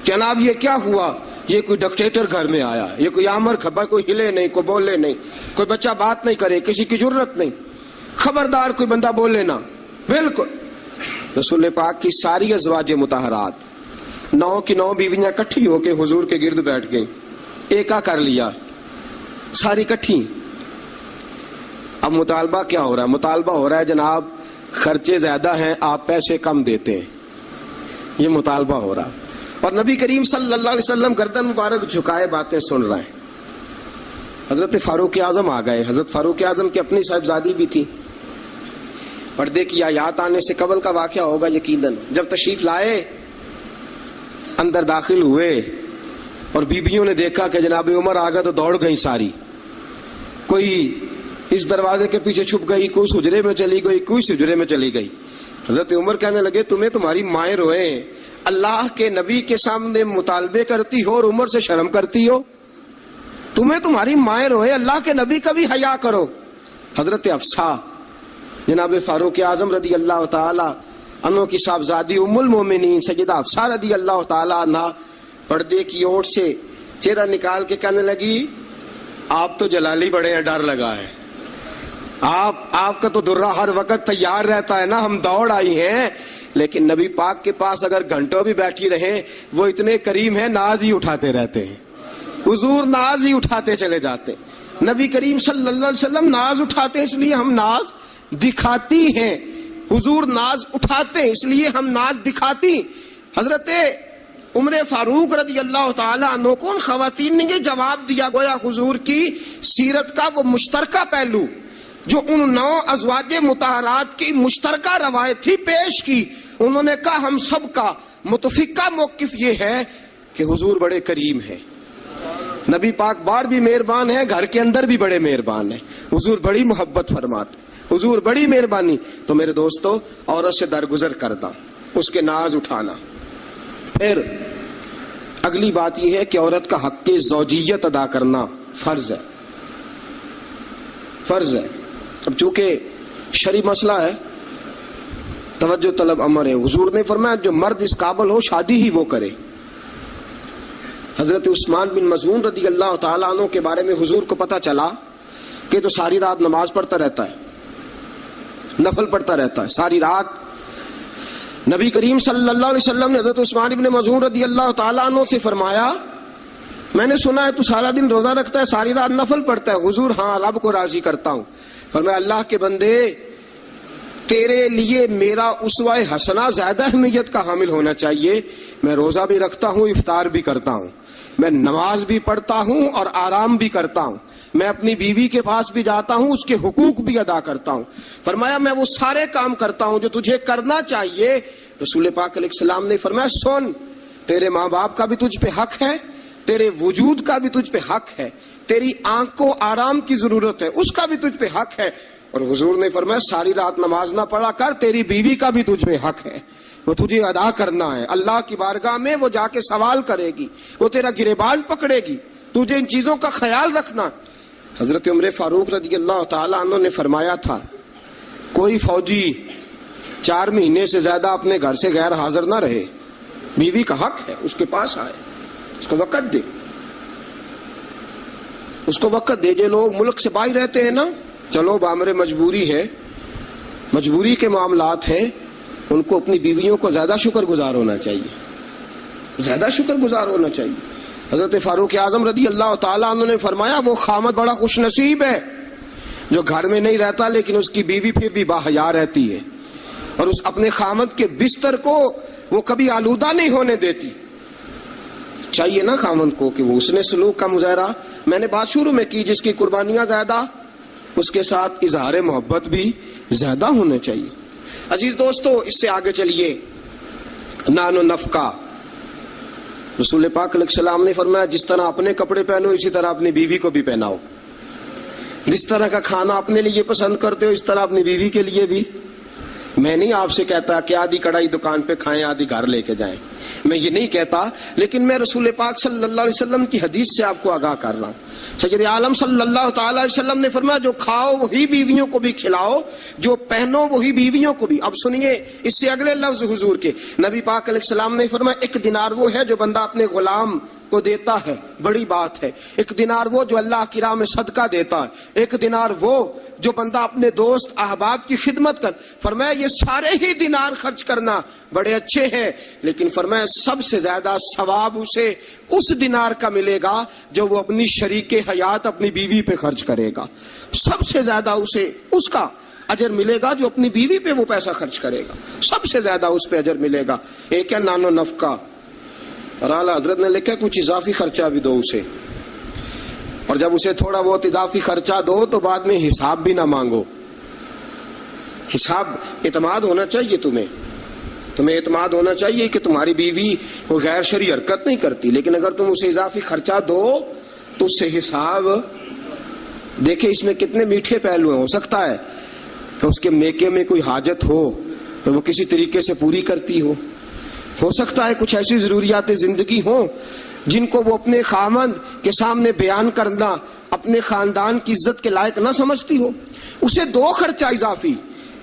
C: جناب یہ کیا ہوا، یہ کوئی ڈکٹیٹر گھر میں آیا، یہ کوئی آمر کھپا، کوئی ہلے نہیں، کوئی بولے نہیں، کوئی بچہ بات نہیں کرے، کسی کی جرت نہیں، خبردار کوئی بندہ بولے نہ. بالکل رسول پاک کی ساری ازواج مطہرات 9 کی 9 بیویاں کٹھی ہو کے حضور کے گرد بیٹھ گئیں، ایکا کر لیا ساری کٹھی. اب مطالبہ کیا ہو رہا ہے؟ مطالبہ ہو رہا ہے جناب خرچے زیادہ ہیں، آپ پیسے کم دیتے ہیں. یہ مطالبہ ہو رہا. اور نبی کریم صلی اللہ علیہ وسلم گردن مبارک جھکائے باتیں سن رہے ہیں. حضرت فاروق اعظم آ گئے. حضرت فاروق اعظم کی اپنی صاحبزادی بھی تھی. پردے کی آیات آنے سے قبل کا واقعہ ہوگا یقیناً. جب تشریف لائے اندر داخل ہوئے اور بیبیوں نے دیکھا کہ جناب عمر آ گئے تو دوڑ گئی ساری. کوئی اس دروازے کے پیچھے چھپ گئی، کوئی حجرے میں چلی گئی، کوئی حجرے میں چلی گئی. حضرت عمر کہنے لگے تمہیں تمہاری مائیں روئیں، اللہ کے نبی کے سامنے مطالبے کرتی ہو اور عمر سے شرم کرتی ہو. تمہیں تمہاری مائیں روئیں، اللہ کے نبی کا بھی حیا کرو. حضرت حفصہ جناب فاروق اعظم رضی اللہ تعالی عنہ کی صاحبزادی ام المومنین سیدہ حفصہ رضی اللہ تعالی عنہ پردے کی اوٹ سے چہرہ نکال کے کہنے لگی آپ تو جلالی بڑے ہیں، ڈر لگا ہے. آپ کا تو درہ ہر وقت تیار رہتا ہے نا، ہم دوڑ آئی ہیں. لیکن نبی پاک کے پاس اگر گھنٹوں بھی بیٹھی رہیں وہ اتنے کریم ہیں، ناز ہی اٹھاتے رہتے ہیں. حضور ناز ہی اٹھاتے چلے جاتے. نبی کریم صلی اللہ علیہ وسلم ناز اٹھاتے اس لیے ہم ناز دکھاتی ہیں. حضور ناز اٹھاتے اس لیے ہم ناز دکھاتی. حضرت عمر فاروق رضی اللہ تعالی عنہ کو ان خواتین نے یہ جواب دیا، گویا حضور کی سیرت کا وہ مشترکہ پہلو جو ان 9 ازواج مطہرات کی مشترکہ روایت تھی پیش کی. انہوں نے کہا ہم سب کا متفقہ موقف یہ ہے کہ حضور بڑے کریم ہیں، نبی پاک باہر بھی مہربان ہیں، گھر کے اندر بھی بڑے مہربان ہیں. حضور بڑی محبت فرماتے، حضور بڑی مہربانی. تو میرے دوستو عورت سے درگزر کرنا، اس کے ناز اٹھانا، اگلی بات یہ ہے کہ عورت کا حق زوجیت ادا کرنا فرض ہے، فرض ہے۔ اب چونکہ شرعی مسئلہ ہے، توجہ طلب امر ہے، حضور نے فرمایا جو مرد اس قابل ہو شادی ہی وہ کرے۔ حضرت عثمان بن مظعون رضی اللہ تعالیٰ عنہ کے بارے میں حضور کو پتا چلا کہ تو ساری رات نماز پڑھتا رہتا ہے، نفل پڑھتا رہتا ہے ساری رات۔ نبی کریم صلی اللہ علیہ وسلم نے حضرت عثمان بن مظعون رضی اللہ تعالیٰ عنہ سے فرمایا میں نے سنا ہے تو سارا دن روزہ رکھتا ہے، ساری رات نفل پڑھتا ہے۔ حضور ہاں، رب کو راضی کرتا ہوں۔ فرمایا اللہ کے بندے تیرے لیے میرا اسوہ حسنہ زیادہ اہمیت کا حامل ہونا چاہیے۔ میں روزہ بھی رکھتا ہوں، افطار بھی کرتا ہوں، میں نماز بھی پڑھتا ہوں اور آرام بھی کرتا ہوں، میں اپنی بیوی کے پاس بھی جاتا ہوں، اس کے حقوق بھی ادا کرتا ہوں۔ فرمایا میں وہ سارے کام کرتا ہوں جو تجھے کرنا چاہیے۔ رسول پاک علیہ السلام نے فرمایا سن، تیرے ماں باپ کا بھی تجھ پہ حق ہے، تیرے وجود کا بھی تجھ پہ حق ہے، تیری آنکھ کو آرام کی ضرورت ہے، اس کا بھی تجھ پہ حق ہے۔ اور حضور نے فرمایا ساری رات نماز نہ پڑھا کر، تیری بیوی کا بھی تجھ پہ حق ہے، وہ تجھے ادا کرنا ہے۔ اللہ کی بارگاہ میں وہ جا کے سوال کرے گی، وہ تیرا گریبان پکڑے گی، تجھے ان چیزوں کا خیال رکھنا۔ حضرت عمر فاروق رضی اللہ تعالیٰ عنہ نے فرمایا تھا کوئی فوجی 4 مہینے سے زیادہ اپنے گھر سے غیر حاضر نہ رہے، بیوی کا حق ہے اس کے پاس آئے، اس کو وقت دے، اس کو وقت دے۔ جو لوگ ملک سے باہر رہتے ہیں نا، چلو بامر مجبوری ہے، مجبوری کے معاملات ہیں، ان کو اپنی بیویوں کو زیادہ شکر گزار ہونا چاہیے، زیادہ شکر گزار ہونا چاہیے۔ حضرت فاروق اعظم رضی اللہ تعالیٰ عنہ نے فرمایا وہ خامد بڑا خوش نصیب ہے جو گھر میں نہیں رہتا لیکن اس کی بیوی پھر بھی باحیا رہتی ہے اور اس اپنے خامد کے بستر کو وہ کبھی آلودہ نہیں ہونے دیتی۔ چاہیے نا خامد کو کہ وہ اس نے سلوک کا مظاہرہ، میں نے بات شروع میں کی، جس کی قربانیاں زیادہ اس کے ساتھ اظہار محبت بھی زیادہ ہونا چاہیے۔ عزیز دوستو، اس سے آگے چلیے، نان و نفقہ۔ رسول پاک علیہ السلام نے فرمایا جس طرح اپنے کپڑے پہنو اسی طرح اپنی بیوی کو بھی پہناؤ، جس طرح کا کھانا اپنے لیے پسند کرتے ہو اس طرح اپنی بیوی کے لیے بھی۔ میں نہیں آپ سے کہتا کہ آدھی کڑھائی دکان پہ کھائیں آدھی گھر لے کے جائیں، میں یہ نہیں کہتا، لیکن میں رسول پاک صلی اللہ علیہ وسلم کی حدیث سے آپ کو آگاہ کر رہا ہوں۔ سید عالم صلی اللہ تعالی علیہ وسلم نے فرمایا جو کھاؤ وہی بیویوں کو بھی کھلاؤ، جو پہنو وہی بیویوں کو بھی۔ اب سنیے اس سے اگلے لفظ حضور کے، نبی پاک علیہ السلام نے فرمایا 1 دینار وہ ہے جو بندہ اپنے غلام کو دیتا ہے، بڑی بات ہے۔ 1 دینار وہ جو اللہ کی راہ میں صدقہ دیتا ہے، 1 دینار وہ جو بندہ اپنے دوست احباب کی خدمت کر۔ فرمایا یہ سارے ہی دینار خرچ کرنا بڑے اچھے ہیں، لیکن فرمایا سب سے زیادہ ثواب اسے اس دینار کا ملے گا جو وہ اپنی شریک حیات اپنی بیوی پہ خرچ کرے گا، سب سے زیادہ اسے اس کا اجر ملے گا جو اپنی بیوی پہ وہ پیسہ خرچ کرے گا، سب سے زیادہ اس پہ اجر ملے گا۔ ایک ہے نان و نفقہ، اور اعلیٰ حضرت نے لکھا کچھ اضافی خرچہ بھی دو اسے، اور جب اسے تھوڑا بہت اضافی خرچہ دو تو بعد میں حساب بھی نہ مانگو۔ حساب اعتماد ہونا چاہیے، تمہیں اعتماد ہونا چاہیے کہ تمہاری بیوی کوئی غیر شرعی حرکت نہیں کرتی، لیکن اگر تم اسے اضافی خرچہ دو تو اس سے حساب دیکھیں۔ اس میں کتنے میٹھے پہلو ہیں، ہو سکتا ہے کہ اس کے میکے میں کوئی حاجت ہو تو وہ کسی طریقے سے پوری کرتی ہو سکتا ہے کچھ ایسی ضروریات زندگی ہوں جن کو وہ اپنے خامند کے سامنے بیان کرنا اپنے خاندان کی عزت کے لائق نہ سمجھتی ہو، اسے دو خرچہ اضافی،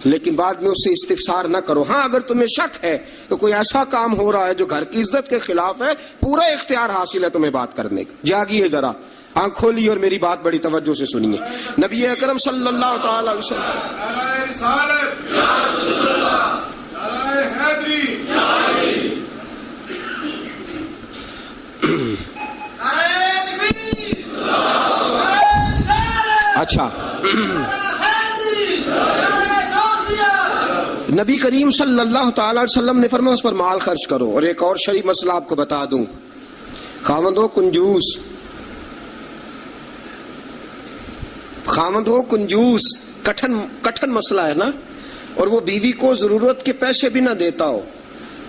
C: لیکن بعد میں اسے استفسار نہ کرو۔ ہاں اگر تمہیں شک ہے کہ کوئی ایسا کام ہو رہا ہے جو گھر کی عزت کے خلاف ہے، پورا اختیار حاصل ہے تمہیں بات کرنے کا۔ جاگیے ذرا، آنکھ کھولیے اور میری بات بڑی توجہ سے سنیے۔ نبی اکرم صلی اللہ تعالی علیہ اچھا، نبی کریم صلی اللہ تعالی علیہ وسلم نے فرمایا اس پر مال خرچ کرو۔ اور ایک اور شرعی مسئلہ آپ کو بتا دوں، خاوند ہو کنجوس، کٹھن مسئلہ ہے نا، اور وہ بیوی کو ضرورت کے پیسے بھی نہ دیتا ہو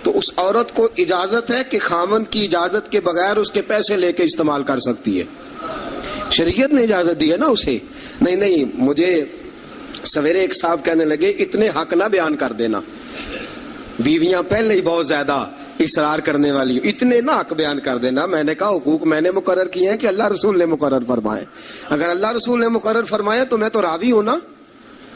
C: تو اس عورت کو اجازت ہے کہ خاوند کی اجازت کے بغیر اس کے پیسے لے کے استعمال کر سکتی ہے۔ شریعت نے اجازت دی ہے نا اسے۔ نہیں، مجھے سویرے ایک صاحب کہنے لگے اتنے حق نہ بیان کر دینا، بیویاں پہلے ہی بہت زیادہ اصرار کرنے والی ہوں. اتنے نہ حق بیان کر دینا. میں نے کہا حقوق میں نے مقرر کیے ہیں کہ اللہ رسول نے مقرر فرمائے. اگر اللہ رسول نے مقرر فرمایا تو میں تو راوی ہوں نا.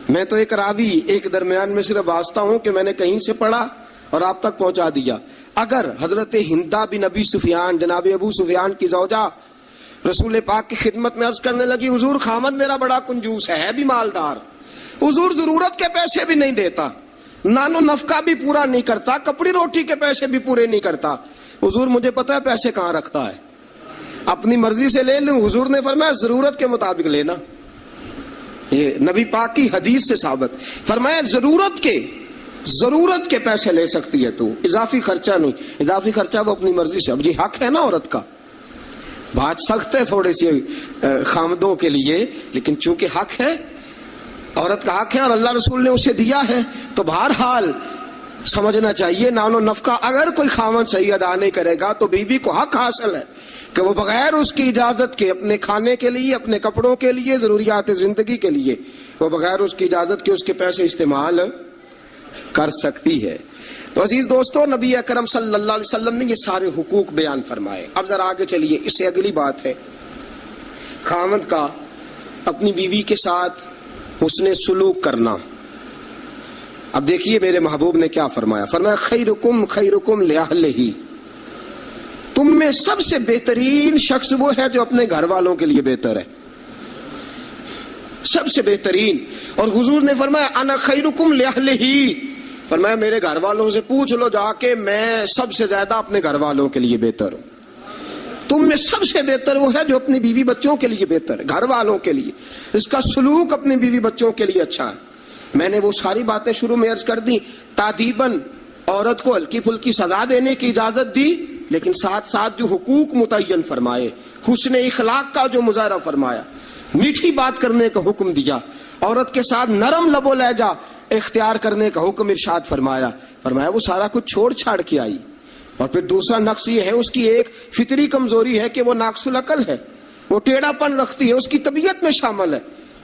C: میں تو ایک راوی، ایک درمیان میں صرف واسطہ ہوں کہ میں نے کہیں سے پڑھا اور آپ تک پہنچا دیا. اگر حضرت ہندا بن ابی سفیان، جناب ابو سفیان کی زوجہ، رسول پاک کی خدمت میں عرض کرنے لگی حضور خامد میرا بڑا کنجوس ہے بھی مالدار، حضور ضرورت کے پیسے بھی نہیں دیتا، نان و نفقہ بھی پورا نہیں کرتا، کپڑی روٹی کے پیسے بھی پورے نہیں کرتا، حضور مجھے پتا ہے پیسے کہاں رکھتا ہے، اپنی مرضی سے لے لوں. حضور نے فرمایا ضرورت کے مطابق لینا. یہ نبی پاک کی حدیث سے ثابت. فرمایا ضرورت کے پیسے لے سکتی ہے تو، اضافی خرچہ نہیں. اضافی خرچہ وہ اپنی مرضی سے. اب جی حق ہے نا عورت کا، بات سخت ہے تھوڑی سی خامدوں کے لیے، لیکن چونکہ حق ہے، عورت کا حق ہے اور اللہ رسول نے اسے دیا ہے، تو بہرحال سمجھنا چاہیے نان و نفقہ اگر کوئی خامد صحیح ادا نہیں کرے گا تو بیوی کو حق حاصل ہے کہ وہ بغیر اس کی اجازت کے اپنے کھانے کے لیے، اپنے کپڑوں کے لیے، ضروریات زندگی کے لیے وہ بغیر اس کی اجازت کے اس کے پیسے استعمال کر سکتی ہے. تو عزیز دوستو، نبی اکرم صلی اللہ علیہ وسلم نے یہ سارے حقوق بیان فرمائے. اب ذرا آگے چلیے، اس سے اگلی بات ہے خامد کا اپنی بیوی کے ساتھ حسن سلوک کرنا. اب دیکھیے میرے محبوب نے کیا فرمایا. فرمایا خیرکم لأہلہ، تم میں سب سے بہترین شخص وہ ہے جو اپنے گھر والوں کے لیے بہتر ہے، سب سے بہترین. اور حضور نے فرمایا انا خیرکم لأہلہ، فرمایا میرے گھر والوں سے پوچھ لو جا کے، میں سب سے زیادہ اپنے گھر والوں کے لیے بہتر ہوں. تم میں سب سے بہتر وہ ہے جو اپنی بیوی بچوں کے لیے بہتر ہے، گھر والوں کے لیے، اس کا سلوک اپنی بیوی بچوں کے لیے اچھا ہے. میں نے وہ ساری باتیں شروع میں عرض کر دی. تادیباً عورت کو ہلکی پھلکی سزا دینے کی اجازت دی، لیکن ساتھ ساتھ جو حقوق متعین فرمائے، حسن اخلاق کا جو مظاہرہ فرمایا، میٹھی بات کرنے کا حکم دیا، عورت کے ساتھ نرم لب و لہجہ اختیار کرنے کا حکم ارشاد فرمایا. فرمایا وہ سارا کچھ چھوڑ چھاڑ کے آئی. اور پھر دوسرا نقص یہ ہے، اس کی ایک فطری کمزوری ہے کہ وہ ناقص العقل ہے، وہ ٹیڑھا پن رکھتی ہے، اس کی طبیعت میں شامل ہے.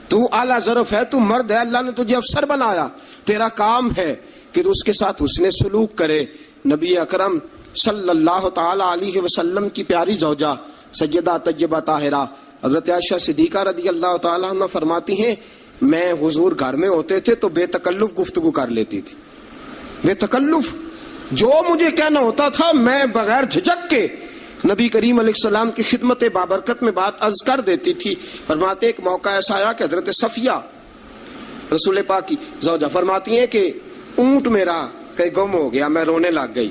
C: تو اعلیٰ ظرف ہے، تو مرد ہے، اللہ نے تجھے افسر بنایا، تیرا کام ہے کہ تو اس کے ساتھ حسن سلوک کرے. نبی اکرم صلی اللہ تعالی علیہ وسلم کی پیاری زوجہ سیدہ طیبہ طاہرہ حضرت عائشہ صدیقہ رضی اللہ تعالی عنہ فرماتی ہیں میں حضور گھر میں ہوتے تھے تو بے تکلف گفتگو کر لیتی تھی. بے تکلف، جو مجھے کہنا ہوتا تھا میں بغیر جھجک کے نبی کریم علیہ السلام کی خدمت بابرکت میں بات عرض کر دیتی تھی. فرماتے ایک موقع ایسا آیا کہ حضرت صفیہ رسول پاک کی زوجہ فرماتی ہیں کہ اونٹ میرا کہیں گم ہو گیا، میں رونے لگ گئی.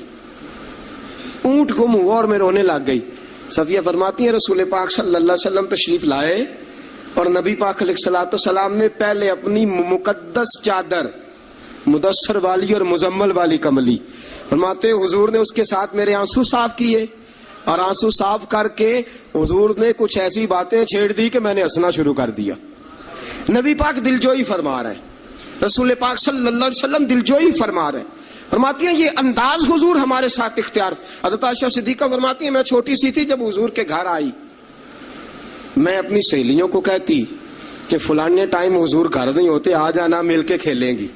C: اونٹ گم ہوا اور میں رونے لگ گئی. صفیہ فرماتی ہیں رسول پاک صلی اللہ علیہ وسلم تشریف لائے اور نبی پاک علیہ الصلوۃ والسلام نے پہلے اپنی مقدس چادر مدثر والی اور مزمل والی کملی، فرماتے حضور نے اس کے ساتھ میرے آنسو صاف کیے اور آنسو صاف کر کے حضور نے کچھ ایسی باتیں چھیڑ دی کہ میں نے ہنسنا شروع کر دیا. نبی پاک دلجوئی فرما رہے ہیں، رسول پاک صلی اللہ علیہ وسلم دلجوئی فرما رہے ہیں. فرماتی ہیں یہ انداز حضور ہمارے ساتھ اختیار. حضرت عائشہ صدیقہ فرماتی ہیں میں چھوٹی سی تھی جب حضور کے گھر آئی، میں اپنی سہیلیوں کو کہتی کہ فلانے ٹائم حضور گھر نہیں ہوتے، آ جانا مل کے کھیلیں گی،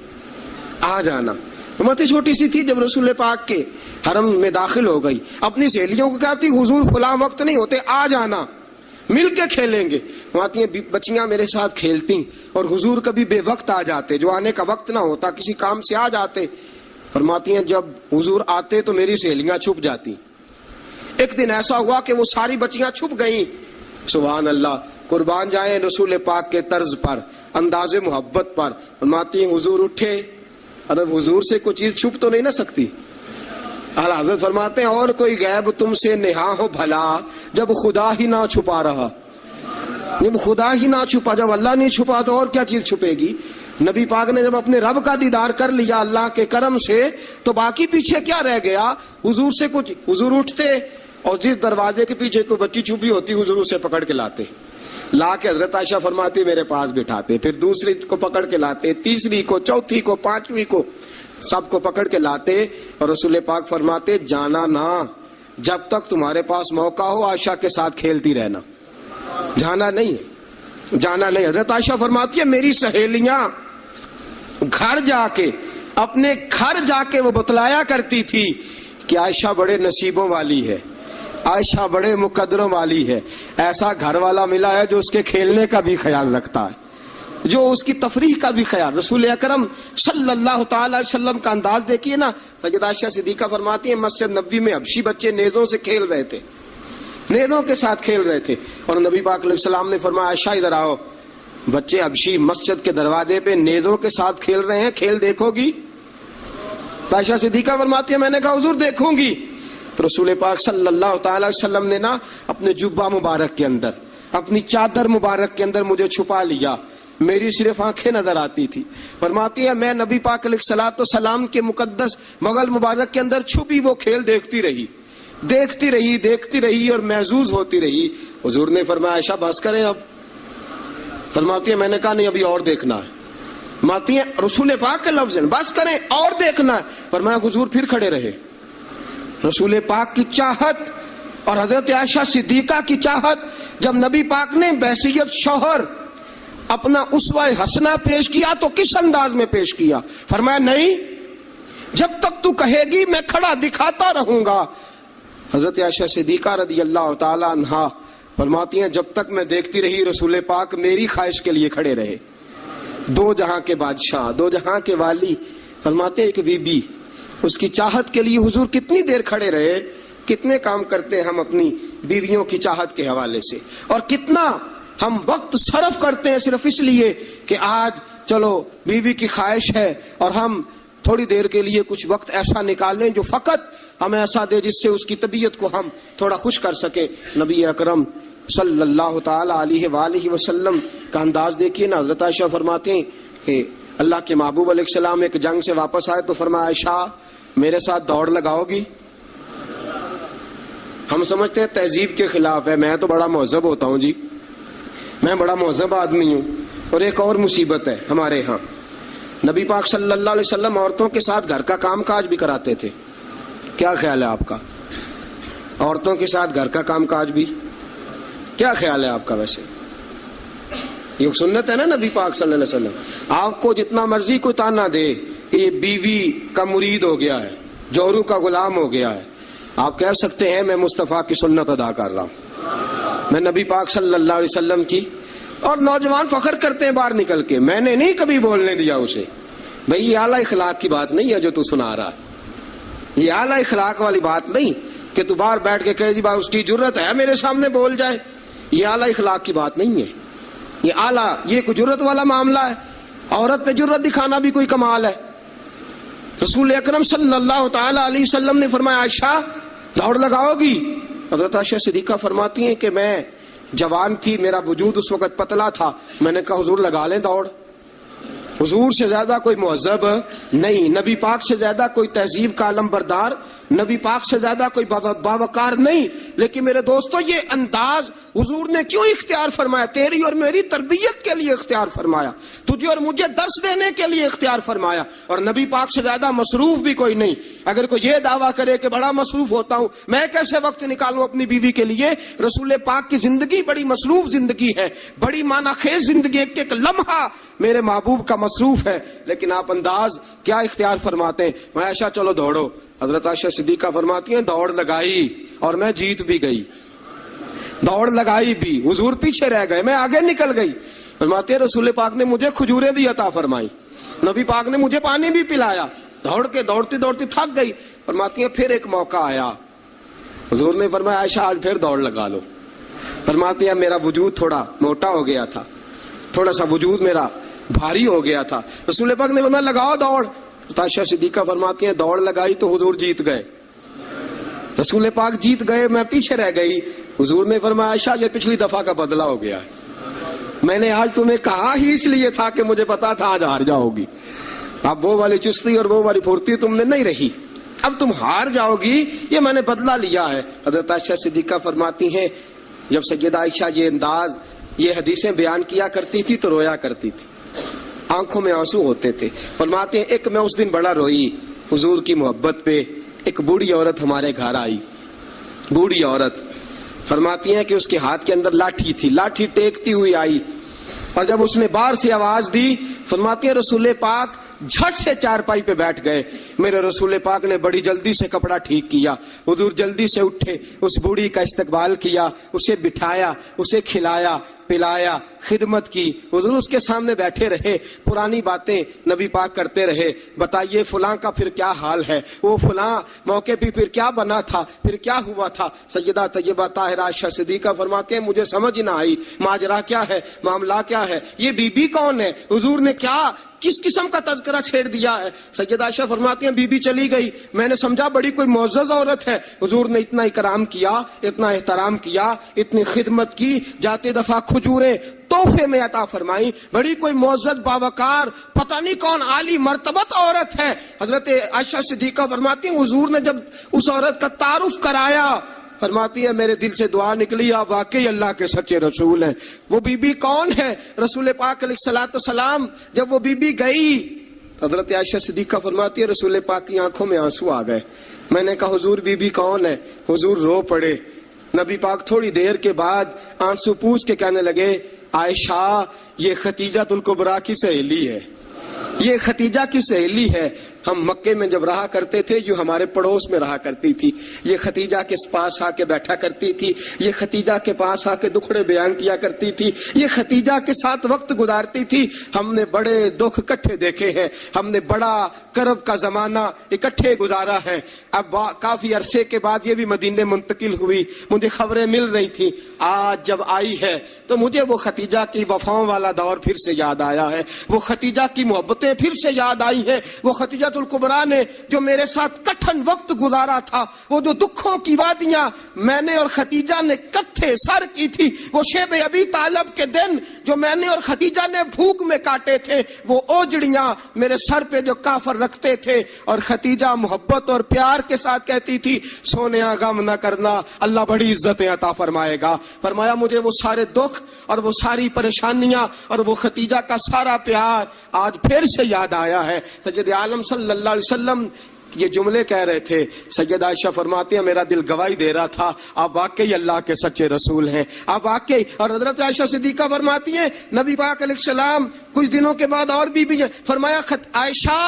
C: آ جانا. فرماتی چھوٹی سی تھی جب رسول پاک کے حرم میں داخل ہو گئی، اپنی سہیلیوں کو کہتی حضور فلاں وقت نہیں ہوتے، آ جانا مل کے کھیلیں گے. فرماتی ہیں بچیاں میرے ساتھ کھیلتی اور حضور کبھی بے وقت آ جاتے، جو آنے کا وقت نہ ہوتا کسی کام سے آ جاتے. فرماتی ہیں جب حضور آتے تو میری سہیلیاں چھپ جاتی. ایک دن ایسا ہوا کہ وہ ساری بچیاں چھپ گئیں. سبحان اللہ، قربان جائیں رسول پاک کے طرز پر، انداز محبت پر. فرماتی ہیں حضور اٹھے، اب حضور سے کوئی چیز چھپ تو نہیں نہ سکتی. اعلیٰ حضرت فرماتے ہیں اور کوئی غیب تم سے نہا ہو بھلا جب خدا ہی نہ چھپا رہا. جب خدا ہی نہ چھپا، جب اللہ نہیں چھپا تو اور کیا چیز چھپے گی. نبی پاک نے جب اپنے رب کا دیدار کر لیا اللہ کے کرم سے تو باقی پیچھے کیا رہ گیا. حضور سے کچھ، حضور اٹھتے اور جس دروازے کے پیچھے کوئی بچی چھپی ہوتی حضور اسے پکڑ کے لاتے، لا کے حضرت عائشہ فرماتی میرے پاس بٹھاتے، پھر دوسری کو پکڑ کے لاتے، تیسری کو، چوتھی کو، پانچویں کو، سب کو پکڑ کے لاتے. اور رسول پاک فرماتے جانا نہ، جب تک تمہارے پاس موقع ہو عائشہ کے ساتھ کھیلتی رہنا، جانا نہیں، جانا نہیں. حضرت عائشہ فرماتی ہے میری سہیلیاں گھر جا کے، اپنے گھر جا کے وہ بتلایا کرتی تھی کہ عائشہ بڑے نصیبوں والی ہے، عائشہ بڑے مقدروں والی ہے، ایسا گھر والا ملا ہے جو اس کے کھیلنے کا بھی خیال رکھتا ہے، جو اس کی تفریح کا بھی خیال۔ رسول اکرم صلی اللہ تعالی علیہ وسلم کا انداز دیکھیے نا۔ سیدہ عائشہ صدیقہ فرماتی ہیں مسجد نبوی میں حبشی بچے نیزوں سے کھیل رہے تھے، نیزوں کے ساتھ کھیل رہے تھے، اور نبی پاک علیہ السلام نے فرمایا عائشہ ادھر آؤ، بچے حبشی مسجد کے دروازے پہ نیزوں کے ساتھ کھیل رہے ہیں، کھیل دیکھو گی؟ تو عائشہ صدیقہ فرماتی ہے میں نے کہا حضور دیکھوں گی۔ تو رسول پاک صلی اللہ تعالی علیہ وسلم نے نا اپنے جبہ مبارک کے اندر، اپنی چادر مبارک کے اندر مجھے چھپا لیا، میری صرف آنکھیں نظر آتی تھی۔ فرماتی ہے میں نبی پاک علیہ الصلوۃ والسلام کے مقدس مغل مبارک کے اندر چھپی وہ کھیل دیکھتی رہی، دیکھتی رہی، دیکھتی رہی اور محظوظ ہوتی رہی۔ حضور نے فرمایا عائشہ بس کریں اب۔ فرماتی ہے میں نے کہا نہیں ابھی اور دیکھنا ہے۔ فرماتی ہیں رسول پاک کے لفظ ہیں بس کریں اور دیکھنا ہے۔ فرمایا حضور پھر کھڑے رہے۔ رسول پاک کی چاہت اور حضرت عائشہ صدیقہ کی چاہت، جب نبی پاک نے بحیثیت شوہر اپنا اسوہ حسنہ پیش کیا تو کس انداز میں پیش کیا؟ فرمایا نہیں جب تک تو کہے گی میں کھڑا دکھاتا رہوں گا۔ حضرت عائشہ صدیقہ رضی اللہ تعالی عنہا فرماتی ہیں جب تک میں دیکھتی رہی رسول پاک میری خواہش کے لیے کھڑے رہے۔ دو جہاں کے بادشاہ، دو جہاں کے والی، فرماتے ہیں ایک بی بی اس کی چاہت کے لیے حضور کتنی دیر کھڑے رہے۔ کتنے کام کرتے ہیں ہم اپنی بیویوں کی چاہت کے حوالے سے، اور کتنا ہم وقت صرف کرتے ہیں صرف اس لیے کہ آج چلو بیوی کی خواہش ہے اور ہم تھوڑی دیر کے لیے کچھ وقت ایسا نکال لیں جو فقط ہمیں ایسا دے جس سے اس کی طبیعت کو ہم تھوڑا خوش کر سکیں۔ نبی اکرم صلی اللہ تعالی علیہ وآلہ وسلم کا انداز دیکھیے نا۔ حضرت عائشہ فرماتے ہیں کہ اللہ کے محبوب علیہ السلام ایک جنگ سے واپس آئے تو فرمایا عائشہ میرے ساتھ دوڑ لگاؤ گی؟ ہم سمجھتے ہیں تہذیب کے خلاف ہے، میں تو بڑا مہذب ہوتا ہوں جی، میں بڑا مہذب آدمی ہوں۔ اور ایک اور مصیبت ہے ہمارے ہاں، نبی پاک صلی اللہ علیہ وسلم عورتوں کے ساتھ گھر کا کام کاج بھی کراتے تھے۔ کیا خیال ہے آپ کا؟ عورتوں کے ساتھ گھر کا کام کاج بھی کیا خیال ہے آپ کا؟ ویسے یہ سنت ہے نا نبی پاک صلی اللہ علیہ وسلم۔ آپ کو جتنا مرضی کوئی تانا دے یہ بیوی کا مرید ہو گیا ہے، جوہرو کا غلام ہو گیا ہے، آپ کہہ سکتے ہیں میں مصطفیٰ کی سنت ادا کر رہا ہوں، میں نبی پاک صلی اللہ علیہ وسلم کی۔ اور نوجوان فخر کرتے ہیں باہر نکل کے، میں نے نہیں کبھی بولنے دیا اسے۔ بھئی یہ اعلیٰ اخلاق کی بات نہیں ہے جو تو سنا رہا ہے، یہ اعلیٰ اخلاق والی بات نہیں کہ تو باہر بیٹھ کے کہے جی بھائی اس کی جرت ہے میرے سامنے بول جائے، یہ اعلیٰ اخلاق کی بات نہیں ہے، یہ اعلیٰ، یہ کوئی جرت والا معاملہ ہے؟ عورت پہ جرت دکھانا بھی کوئی کمال ہے؟ رسول اکرم صلی اللہ تعالی علیہ وسلم نے فرمایا عائشہ دوڑ لگاؤ گی؟ حضرت عائشہ صدیقہ فرماتی ہیں کہ میں جوان تھی، میرا وجود اس وقت پتلا تھا، میں نے کہا حضور لگا لیں دوڑ۔ حضور سے زیادہ کوئی مہذب نہیں، نبی پاک سے زیادہ کوئی تہذیب کا علم بردار، نبی پاک سے زیادہ کوئی باوقار نہیں، لیکن میرے دوستو یہ انداز حضور نے کیوں اختیار فرمایا؟ تیری اور میری تربیت کے لیے اختیار فرمایا، تجھے اور مجھے درس دینے کے لیے اختیار فرمایا۔ اور نبی پاک سے زیادہ مصروف بھی کوئی نہیں۔ اگر کوئی یہ دعویٰ کرے کہ بڑا مصروف ہوتا ہوں، میں کیسے وقت نکالوں اپنی بیوی کے لیے؟ رسول پاک کی زندگی بڑی مصروف زندگی ہے، بڑی معنی خیز زندگی، ایک ایک لمحہ میرے محبوب کا مصروف ہے، لیکن آپ انداز کیا اختیار فرماتے ہیں؟ میں عائشہ چلو دوڑو۔ حضرت عائشہ صدیقہ فرماتی ہیں دوڑ لگائی اور میں جیت بھی گئی، دوڑ لگائی بھی، حضور پیچھے رہ گئے، میں آگے نکل گئی۔ فرماتے ہیں رسول پاک نے مجھے کھجوریں بھی عطا فرمائی، نبی پاک نے مجھے پانی بھی پلایا، دوڑ کے دوڑتی دوڑتی تھک گئی۔ فرماتی ہیں پھر ایک موقع آیا، حضور نے فرمایا عائشہ آج پھر دوڑ لگا لو۔ فرماتی ہیں میرا وجود تھوڑا موٹا ہو گیا تھا، تھوڑا سا وجود میرا بھاری ہو گیا تھا، رسول پاک نے فرمایا لگاؤ دوڑ۔ عائشہ صدیقہ فرماتی ہیں دوڑ لگائی تو حضور جیت گئے، رسول پاک جیت گئے، میں پیچھے رہ گئی۔ حضور نے فرمایا عائشہ یہ پچھلی دفعہ کا بدلہ ہو گیا ہے، میں نے آج تمہیں کہا ہی اس لیے تھا کہ مجھے پتا تھا آج ہار جاؤ گی، اب وہ والی چستی اور وہ والی پھرتی تم نے نہیں رہی، اب تم ہار جاؤ گی، یہ میں نے بدلہ لیا ہے۔ حضرت عائشہ صدیقہ فرماتی ہیں جب سیدہ عائشہ یہ انداز، یہ حدیثیں بیان کیا کرتی تھی تو رویا کرتی تھی، آنکھوں میں آنسو ہوتے تھے۔ فرماتے ہیں ایک میں اس دن بڑا روئی حضور کی محبت پہ، ایک بوڑھی عورت ہمارے گھر آئی، بوڑھی عورت، فرماتی ہیں کہ اس کے ہاتھ کے اندر لاٹھی تھی، لاٹھی ٹیکتی ہوئی آئی، اور جب اس نے بار سے آواز دی، فرماتی ہے رسول پاک جھٹ سے چارپائی پہ بیٹھ گئے. میرے رسول پاک نے بڑی جلدی سے کپڑا ٹھیک کیا. حضور جلدی سے اٹھے، اس بوڑھی کا استقبال کیا، اسے بٹھایا، اسے کھلایا پلایا، خدمت کی. حضور اس کے سامنے بیٹھے رہے، پرانی باتیں نبی پاک کرتے رہے. بتائیے فلاں کا پھر کیا حال ہے، وہ فلاں موقع پہ پھر کیا بنا تھا، پھر کیا ہوا تھا. سیدہ طیبہ طاہرہ عائشہ صدیقہ فرماتے ہیں مجھے سمجھ نہ آئی ماجرا کیا ہے، معاملہ کیا ہے، یہ بی بی کون ہے، حضور نے کیا کس قسم کا تذکرہ چھیڑ دیا ہے. سیدہ عائشہ فرماتی ہیں بی بی چلی گئی، میں نے سمجھا بڑی کوئی معزز عورت ہے. حضور نے اتنا اکرام کیا، اتنا احترام کیا، اتنی خدمت کی، جاتے دفعہ کھجوریں تحفے میں عطا فرمائی. بڑی کوئی معزز باوقار پتہ نہیں کون عالی مرتبت عورت ہے. حضرت عائشہ صدیقہ فرماتی ہیں حضور نے جب اس عورت کا تعارف کرایا، فرماتی ہے میرے دل سے دعا نکلی آپ واقعی اللہ کے سچے رسول ہیں. وہ بی بی کون ہے؟ رسول پاک علیہ الصلوۃ والسلام جب وہ بی بی گئی، حضرت عائشہ صدیقہ فرماتی ہے رسول پاک کی آنکھوں میں آنسو آ گئے. میں نے کہا حضور بی بی کون ہے؟ حضور رو پڑے. نبی پاک تھوڑی دیر کے بعد آنسو پوچھ کے کہنے لگے عائشہ یہ ختیجہ الکبریٰ کی سہیلی ہے، یہ ختیجہ کی سہیلی ہے. ہم مکے میں جب رہا کرتے تھے جو ہمارے پڑوس میں رہا کرتی تھی، یہ ختیجہ کے پاس آ کے بیٹھا کرتی تھی، یہ ختیجہ کے پاس آ کے دکھڑے بیان کیا کرتی تھی، یہ ختیجہ کے ساتھ وقت گزارتی تھی. ہم نے بڑے دکھ اکٹھے دیکھے ہیں، ہم نے بڑا کرب کا زمانہ اکٹھے گزارا ہے. اب کافی عرصے کے بعد یہ بھی مدینے منتقل ہوئی، مجھے خبریں مل رہی تھی. آج جب آئی ہے تو مجھے وہ ختیجہ کی وفاؤں والا دور پھر سے یاد آیا ہے، وہ ختیجہ کی محبتیں پھر سے یاد آئی ہیں، وہ ختیجہ الکبریٰ نے جو میرے ساتھ کٹھن وقت گزارا تھا، وہ جو دکھوں کی وادیاں میں نے اور ختیجہ نے کٹھے سر کی تھی، وہ شیب ابی طالب کے دن جو میں نے اور ختیجہ نے بھوک میں کاٹے تھے، وہ اوجڑیاں میرے سر پہ جو کافر رکھتے تھے، اور ختیجہ محبت اور پیار کے ساتھ کہتی تھی سونیا غم نہ کرنا اللہ بڑی عزتیں عطا فرمائے گا. فرمایا مجھے وہ سارے دکھ اور وہ ساری پریشانیاں اور وہ ختیجہ کا سارا پیار آج پھر سے یاد آیا ہے. سید عالم صلی اللہ علیہ وسلم یہ جملے کہہ رہے تھے. سیدہ عائشہ فرماتی ہیں میرا دل گواہی دے رہا تھا آپ واقعی اللہ کے سچے رسول ہیں، آپ واقعی. اور حضرت عائشہ صدیقہ فرماتی ہیں نبی پاک علیہ السلام کچھ دنوں کے بعد اور بھی ہیں، فرمایا عائشہ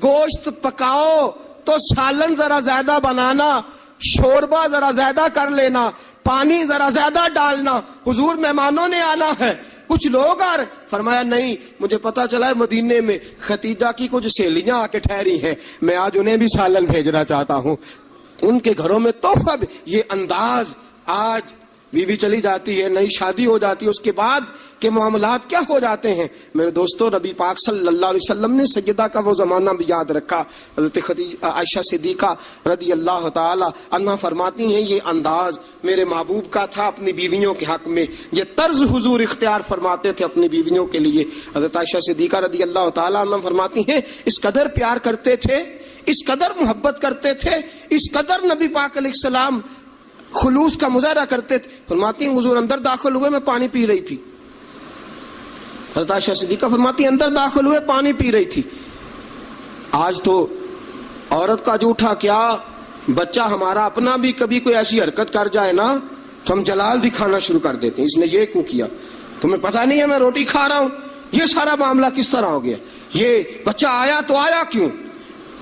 C: گوشت پکاؤ تو سالن ذرا زیادہ بنانا، شوربہ ذرا زیادہ کر لینا، پانی ذرا زیادہ ڈالنا، حضور مہمانوں نے آنا ہے. کچھ لوگ آ رہے، فرمایا نہیں مجھے پتا چلا ہے مدینے میں ختیجہ کی کچھ سہیلیاں آ کے ٹھہری ہیں، میں آج انہیں بھی سالن بھیجنا چاہتا ہوں، ان کے گھروں میں تحفہ. یہ انداز آج بیوی چلی جاتی ہے، نئی شادی ہو جاتی ہے، اس کے بعد کے معاملات کیا ہو جاتے ہیں. میرے دوستو نبی پاک صلی اللہ علیہ وسلم نے سیدہ کا وہ زمانہ بھی یاد رکھا. حضرت عائشہ صدیقہ رضی اللہ تعالی عنہا فرماتی ہیں یہ انداز میرے محبوب کا تھا اپنی بیویوں کے حق میں، یہ طرز حضور اختیار فرماتے تھے اپنی بیویوں کے لیے. حضرت عائشہ صدیقہ رضی اللہ تعالی عنہا فرماتی ہیں اس قدر پیار کرتے تھے، اس قدر محبت کرتے تھے، اس قدر نبی پاک علیہ السلام خلوص کا مظاہرہ کرتے تھے. فرماتی ہیں حضور اندر داخل ہوئے میں پانی پی رہی تھی. حضرت عائشہ صدیقہ فرماتی ہیں اندر داخل ہوئے پانی پی رہی تھی. آج تو عورت کا جھوٹا کیا، بچہ ہمارا اپنا بھی کبھی کوئی ایسی حرکت کر جائے نا تو ہم جلال دکھانا شروع کر دیتے ہیں، اس نے یہ کیوں کیا، تمہیں پتہ نہیں ہے میں روٹی کھا رہا ہوں. یہ سارا معاملہ کس طرح ہو گیا، یہ بچہ آیا تو آیا کیوں.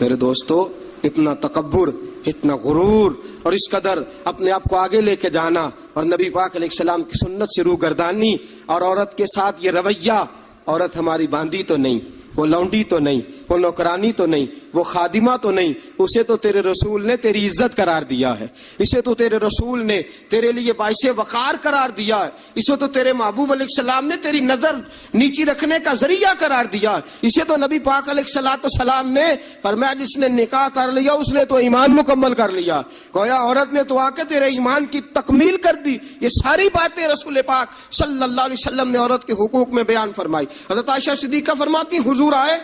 C: میرے دوستو اتنا تکبر، اتنا غرور اور اس قدر اپنے آپ کو آگے لے کے جانا اور نبی پاک علیہ السلام کی سنت سے روگردانی اور عورت کے ساتھ یہ رویہ. عورت ہماری باندھی تو نہیں، وہ لونڈی تو نہیں، وہ نوکرانی تو نہیں، وہ خادمہ تو نہیں، اسے تو تیرے رسول نے تیری عزت قرار دیا ہے، اسے تو تیرے رسول نے تیرے لیے باعث وقار قرار دیا ہے، اسے تو تیرے محبوب علیہ السلام نے تیری نظر نیچی رکھنے کا ذریعہ قرار دیا ہے، اسے تو نبی پاک علیہ السلام نے فرمایا جس نے نکاح کر لیا اس نے تو ایمان مکمل کر لیا. گویا عورت نے تو آ کے تیرے ایمان کی تکمیل کر دی. یہ ساری باتیں رسول پاک صلی اللہ علیہ وسلم نے عورت کے حقوق میں بیان فرمائی. حضرت عائشہ صدیقہ فرماتی حضور آئے،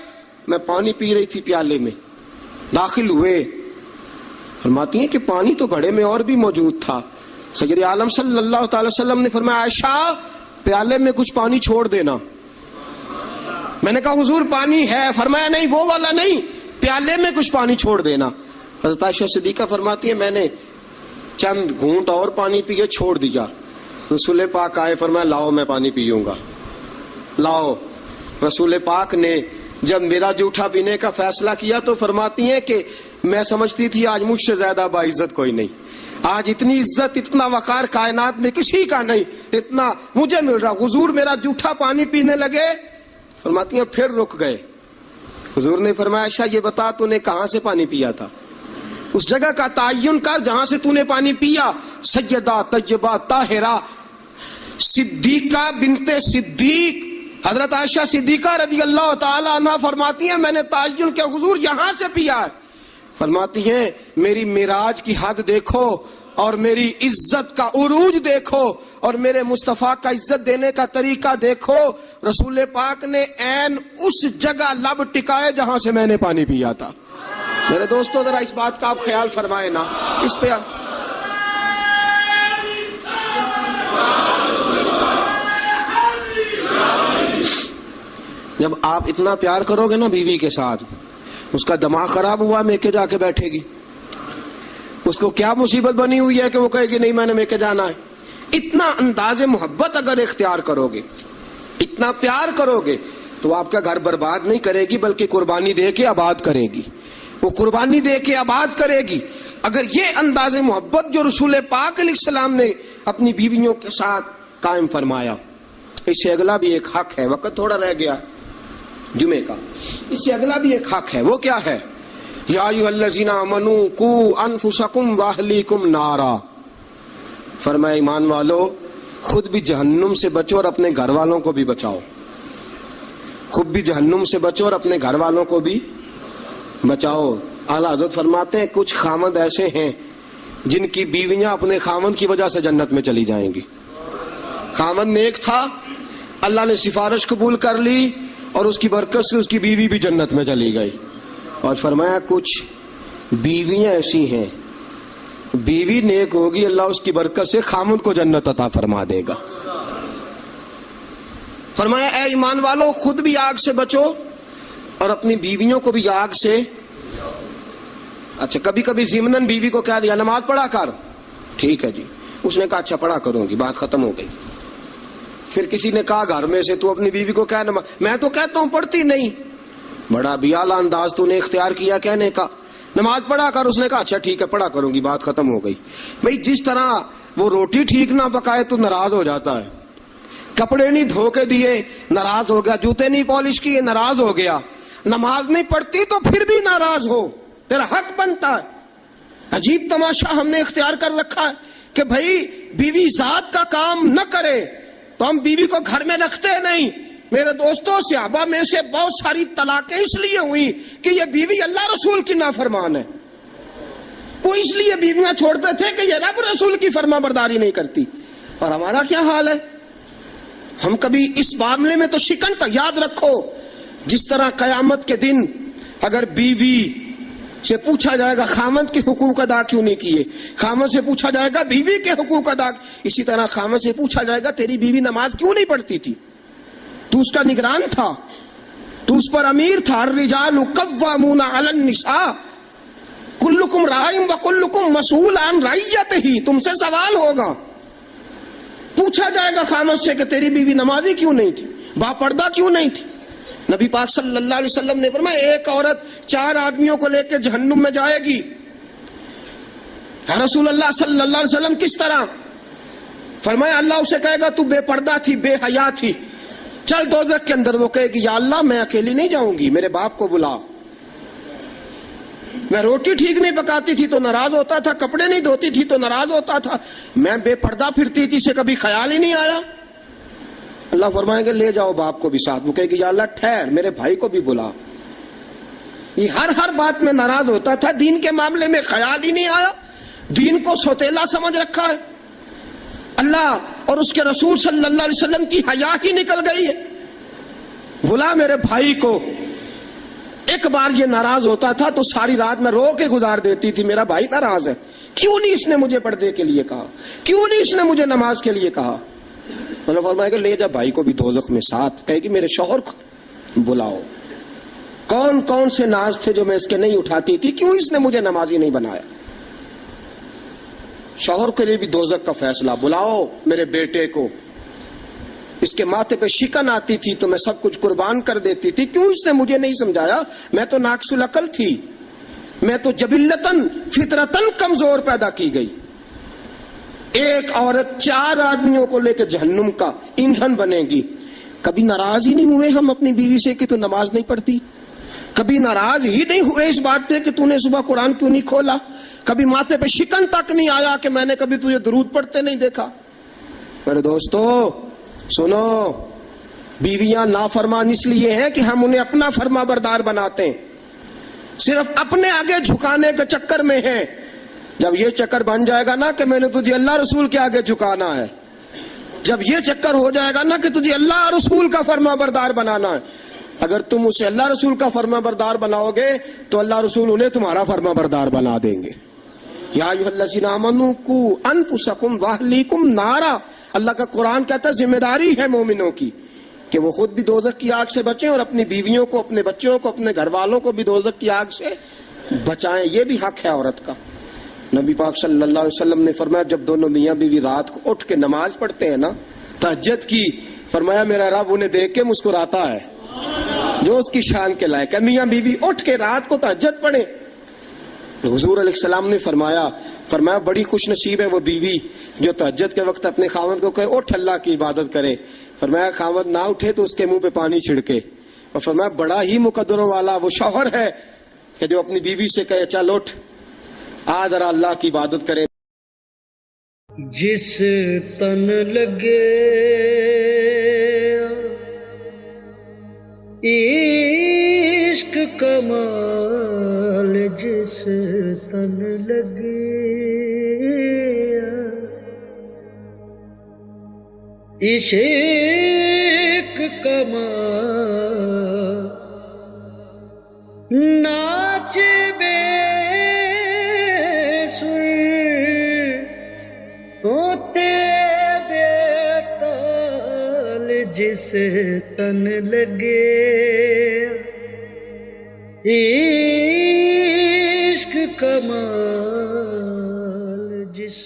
C: میں پانی پی رہی تھی پیالے میں، داخل ہوئے، فرماتی ہیں کہ پانی تو گھڑے میں اور بھی موجود تھا. سید عالم صلی اللہ تعالی وسلم نے فرمایا عائشہ پیالے میں کچھ پانی چھوڑ دینا. میں نے کہا حضور پانی ہے، فرمایا نہیں وہ والا نہیں، پیالے میں کچھ پانی چھوڑ دینا. حضرت عائشہ صدیقہ فرماتی ہے میں نے چند گھونٹ اور پانی پیے چھوڑ دیا. رسول پاک آئے، فرمایا لاؤ میں پانی پیوں گا. لاؤ. رسول پاک نے جب میرا جوٹا پینے کا فیصلہ کیا تو فرماتی ہیں کہ میں سمجھتی تھی آج مجھ سے زیادہ باعزت کوئی نہیں, آج اتنی عزت اتنا وقار کائنات میں کسی کا نہیں اتنا مجھے مل رہا. حضور میرا جوٹا پانی پینے لگے, فرماتی ہیں پھر رک گئے. حضور نے فرمایا عائشہ یہ بتا تو نے کہاں سے پانی پیا تھا, اس جگہ کا تعین کر جہاں سے تو نے پانی پیا. سیدہ طیبہ طاہرہ صدیقہ بنت صدیق حضرت عائشہ صدیقہ رضی اللہ تعالی عنہ فرماتی ہیں میں نے تعین کیا حضور یہاں سے پیا ہے. فرماتی ہیں میری معراج کی حد دیکھو اور میری عزت کا عروج دیکھو اور میرے مصطفیٰ کا عزت دینے کا طریقہ دیکھو. رسول پاک نے عین اس جگہ لب ٹکائے جہاں سے میں نے پانی پیا تھا. میرے دوستو ذرا اس بات کا آپ خیال فرمائیں نا, اس پہ جب آپ اتنا پیار کرو گے نا بیوی کے ساتھ, اس کا دماغ خراب ہوا میکے جا کے بیٹھے گی, اس کو کیا مصیبت بنی ہوئی ہے کہ وہ کہے گی نہیں میں نے میکے جانا ہے. اتنا انداز محبت اگر اختیار کرو گے, اتنا پیار کرو گے تو آپ کا گھر برباد نہیں کرے گی بلکہ قربانی دے کے آباد کرے گی, وہ قربانی دے کے آباد کرے گی. اگر یہ انداز محبت جو رسول پاک علیہ السلام نے اپنی بیویوں کے ساتھ قائم فرمایا, اس سے اگلا بھی ایک حق ہے, وقت تھوڑا رہ گیا جمعے کا, اس سے اگلا بھی ایک حق ہے. وہ کیا ہے؟ یا ایھا الذین آمنوا قوا انفسکم واہلیکم نارا. فرمایا ایمان والو خود بھی جہنم سے بچو اور اپنے گھر والوں کو بھی بچاؤ. خود بھی جہنم سے بچو اور اپنے گھر والوں کو بھی بچاؤ. اعلیٰ حضرت فرماتے ہیں کچھ خامند ایسے ہیں جن کی بیویاں اپنے خامند کی وجہ سے جنت میں چلی جائیں گی. خامند نیک تھا, اللہ نے سفارش قبول کر لی اور اس کی برکت سے اس کی بیوی بھی جنت میں چلی گئی. اور فرمایا کچھ بیویاں ایسی ہیں بیوی نیک ہوگی اللہ اس کی برکت سے خامند کو جنت عطا فرما دے گا. فرمایا اے ایمان والو خود بھی آگ سے بچو اور اپنی بیویوں کو بھی آگ سے. اچھا کبھی کبھی ضمناً بیوی کو کہہ دیا نماز پڑھا کر, ٹھیک ہے جی, اس نے کہا اچھا پڑھا کروں گی, بات ختم ہو گئی. پھر کسی نے کہا گھر میں سے تو اپنی بیوی کو کہہ نماز, میں تو کہتا ہوں پڑھتی نہیں, بڑا بھی اعلیٰ انداز تو نے اختیار کیا کہنے کا, نماز پڑھا کر, اس نے کہا اچھا ٹھیک ہے پڑھا کروں گی, بات ختم ہو گئی. بھئی جس طرح وہ روٹی ٹھیک نہ پکائے تو ناراض ہو جاتا ہے, کپڑے نہیں دھو کے دیے ناراض ہو گیا, جوتے نہیں پالش کیے ناراض ہو گیا, نماز نہیں پڑھتی تو پھر بھی ناراض ہو, تیرا حق بنتا ہے. عجیب تماشا ہم نے اختیار کر رکھا ہے کہ بھئی بیوی ذات کا کام نہ کرے تو ہم بیوی کو گھر میں رکھتے نہیں. میرے دوستوں صحابہ میں سے بہت ساری طلاقیں اس لیے ہوئی کہ یہ بیوی اللہ رسول کی نافرمان ہے. وہ اس لیے بیویاں چھوڑتے تھے کہ یہ رب رسول کی فرما برداری نہیں کرتی. اور ہمارا کیا حال ہے, ہم کبھی اس معاملے میں تو شکن تھا. یاد رکھو جس طرح قیامت کے دن اگر بیوی سے پوچھا جائے گا خامند کے حقوق ادا کیوں نہیں کیے, خامند سے پوچھا جائے گا بیوی کے حقوق ادا, اسی طرح خامند سے پوچھا جائے گا تیری بیوی نماز کیوں نہیں پڑھتی تھی, تو اس کا نگران تھا, تو اس پر امیر تھا. الرجال قوامون علی النساء کلکم راع وکلکم مسئول عن رعیتہ, تم سے سوال ہوگا, پوچھا جائے گا خامند سے کہ تیری بیوی نمازی کیوں نہیں تھی, با پردہ کیوں نہیں تھی. نبی پاک صلی اللہ علیہ وسلم نے فرمایا ایک عورت 4 آدمیوں کو لے کے جہنم میں جائے گی. رسول اللہ صلی اللہ علیہ وسلم کس طرح؟ فرمایا اللہ اسے کہے گا تو بے پردہ تھی, بے حیا تھی, چل دوزخ کے اندر. وہ کہے گی یا اللہ میں اکیلی نہیں جاؤں گی, میرے باپ کو بلا. میں روٹی ٹھیک نہیں پکاتی تھی تو ناراض ہوتا تھا, کپڑے نہیں دھوتی تھی تو ناراض ہوتا تھا, میں بے پردہ پھرتی تھی, اسے کبھی خیال ہی نہیں آیا. اللہ فرمائیں گے لے جاؤ باپ کو بھی ساتھ. وہ کہے گی یا اللہ ٹھہر میرے بھائی کو بھی بلا. یہ ہر بات میں ناراض ہوتا تھا, دین کے معاملے میں خیال ہی نہیں آیا, دین کو سوتیلا سمجھ رکھا ہے. اللہ اور اس کے رسول صلی اللہ علیہ وسلم کی حیا ہی نکل گئی ہے. بلا میرے بھائی کو. ایک بار یہ ناراض ہوتا تھا تو ساری رات میں رو کے گزار دیتی تھی, میرا بھائی ناراض ہے, کیوں نہیں اس نے مجھے پردے کے لیے کہا, کیوں نہیں اس نے مجھے نماز کے لیے کہا. اللہ فرمائے کہ لے جا بھائی کو بھی دوزخ میں ساتھ. کہے کہ میرے شوہر کو بلاؤ, کون کون سے ناز تھے جو میں اس کے نہیں اٹھاتی تھی, کیوں اس نے مجھے نمازی نہیں بنایا. شوہر کے لیے بھی دوزخ کا فیصلہ, بلاؤ میرے بیٹے کو. اس کے ماتھے پہ شکن آتی تھی تو میں سب کچھ قربان کر دیتی تھی. کیوں اس نے مجھے نہیں سمجھایا؟ میں تو ناقص العقل تھی، میں تو جبلتاً فطرتاً کمزور پیدا کی گئی. ایک عورت 4 آدمیوں کو لے کے جہنم کا ایندھن بنے گی. کبھی ناراض ہی نہیں ہوئے ہم اپنی بیوی سے کہ تو نماز نہیں پڑھتی؟ کبھی ناراض ہی نہیں ہوئے اس بات سے کہ تو نے صبح قرآن کیوں نہیں کھولا؟ کبھی ماتھے پہ شکن تک نہیں آیا کہ میں نے کبھی تجھے درود پڑھتے نہیں دیکھا؟ میرے دوستو سنو، بیویاں نافرمان اس لیے ہیں کہ ہم انہیں اپنا فرما بردار بناتے ہیں، صرف اپنے آگے جھکانے کے چکر میں ہیں. جب یہ چکر بن جائے گا نا کہ میں نے تجھے اللہ رسول کے آگے جھکانا ہے، جب یہ چکر ہو جائے گا نا کہ تجھے اللہ رسول کا فرما بردار بنانا ہے، اگر تم اسے اللہ رسول کا فرما بردار بناؤ گے تو اللہ رسول انہیں تمہارا فرما بردار بنا دیں گے. یا ایھا الذین آمنوا قوا انفسکم واہلیکم نارا. اللہ کا قرآن کہتا ہے ذمہ داری ہے مومنوں کی کہ وہ خود بھی دوزخ کی آگ سے بچیں اور اپنی بیویوں کو، اپنے بچوں کو، اپنے گھر والوں کو بھی دوزخ کی آگ سے بچائیں. یہ بھی حق ہے عورت کا. نبی پاک صلی اللہ علیہ وسلم نے فرمایا جب دونوں میاں بیوی رات کو اٹھ کے نماز پڑھتے ہیں نا تہجد کی، فرمایا میرا رب انہیں دیکھ کے مسکراتا ہے جو اس کی شان کے لائق ہے. میاں بیوی اٹھ کے رات کو تہجد پڑھیں. حضور علیہ السلام نے فرمایا بڑی خوش نصیب ہے وہ بیوی جو تہجد کے وقت اپنے خاوند کو کہے اٹھ اللہ کی عبادت کرے. فرمایا خاوند نہ اٹھے تو اس کے منہ پہ پانی چھڑکے. اور فرمایا بڑا ہی مقدروں والا وہ شوہر ہے کہ جو اپنی بیوی سے کہے چل اٹھ آ ذرا اللہ کی عبادت کریں.
A: جس تن لگے عشق کمال، جس تن لگے عشق کمال، ناچ بے ہوتے بے تال، جس تن لگے عشق کمال، جس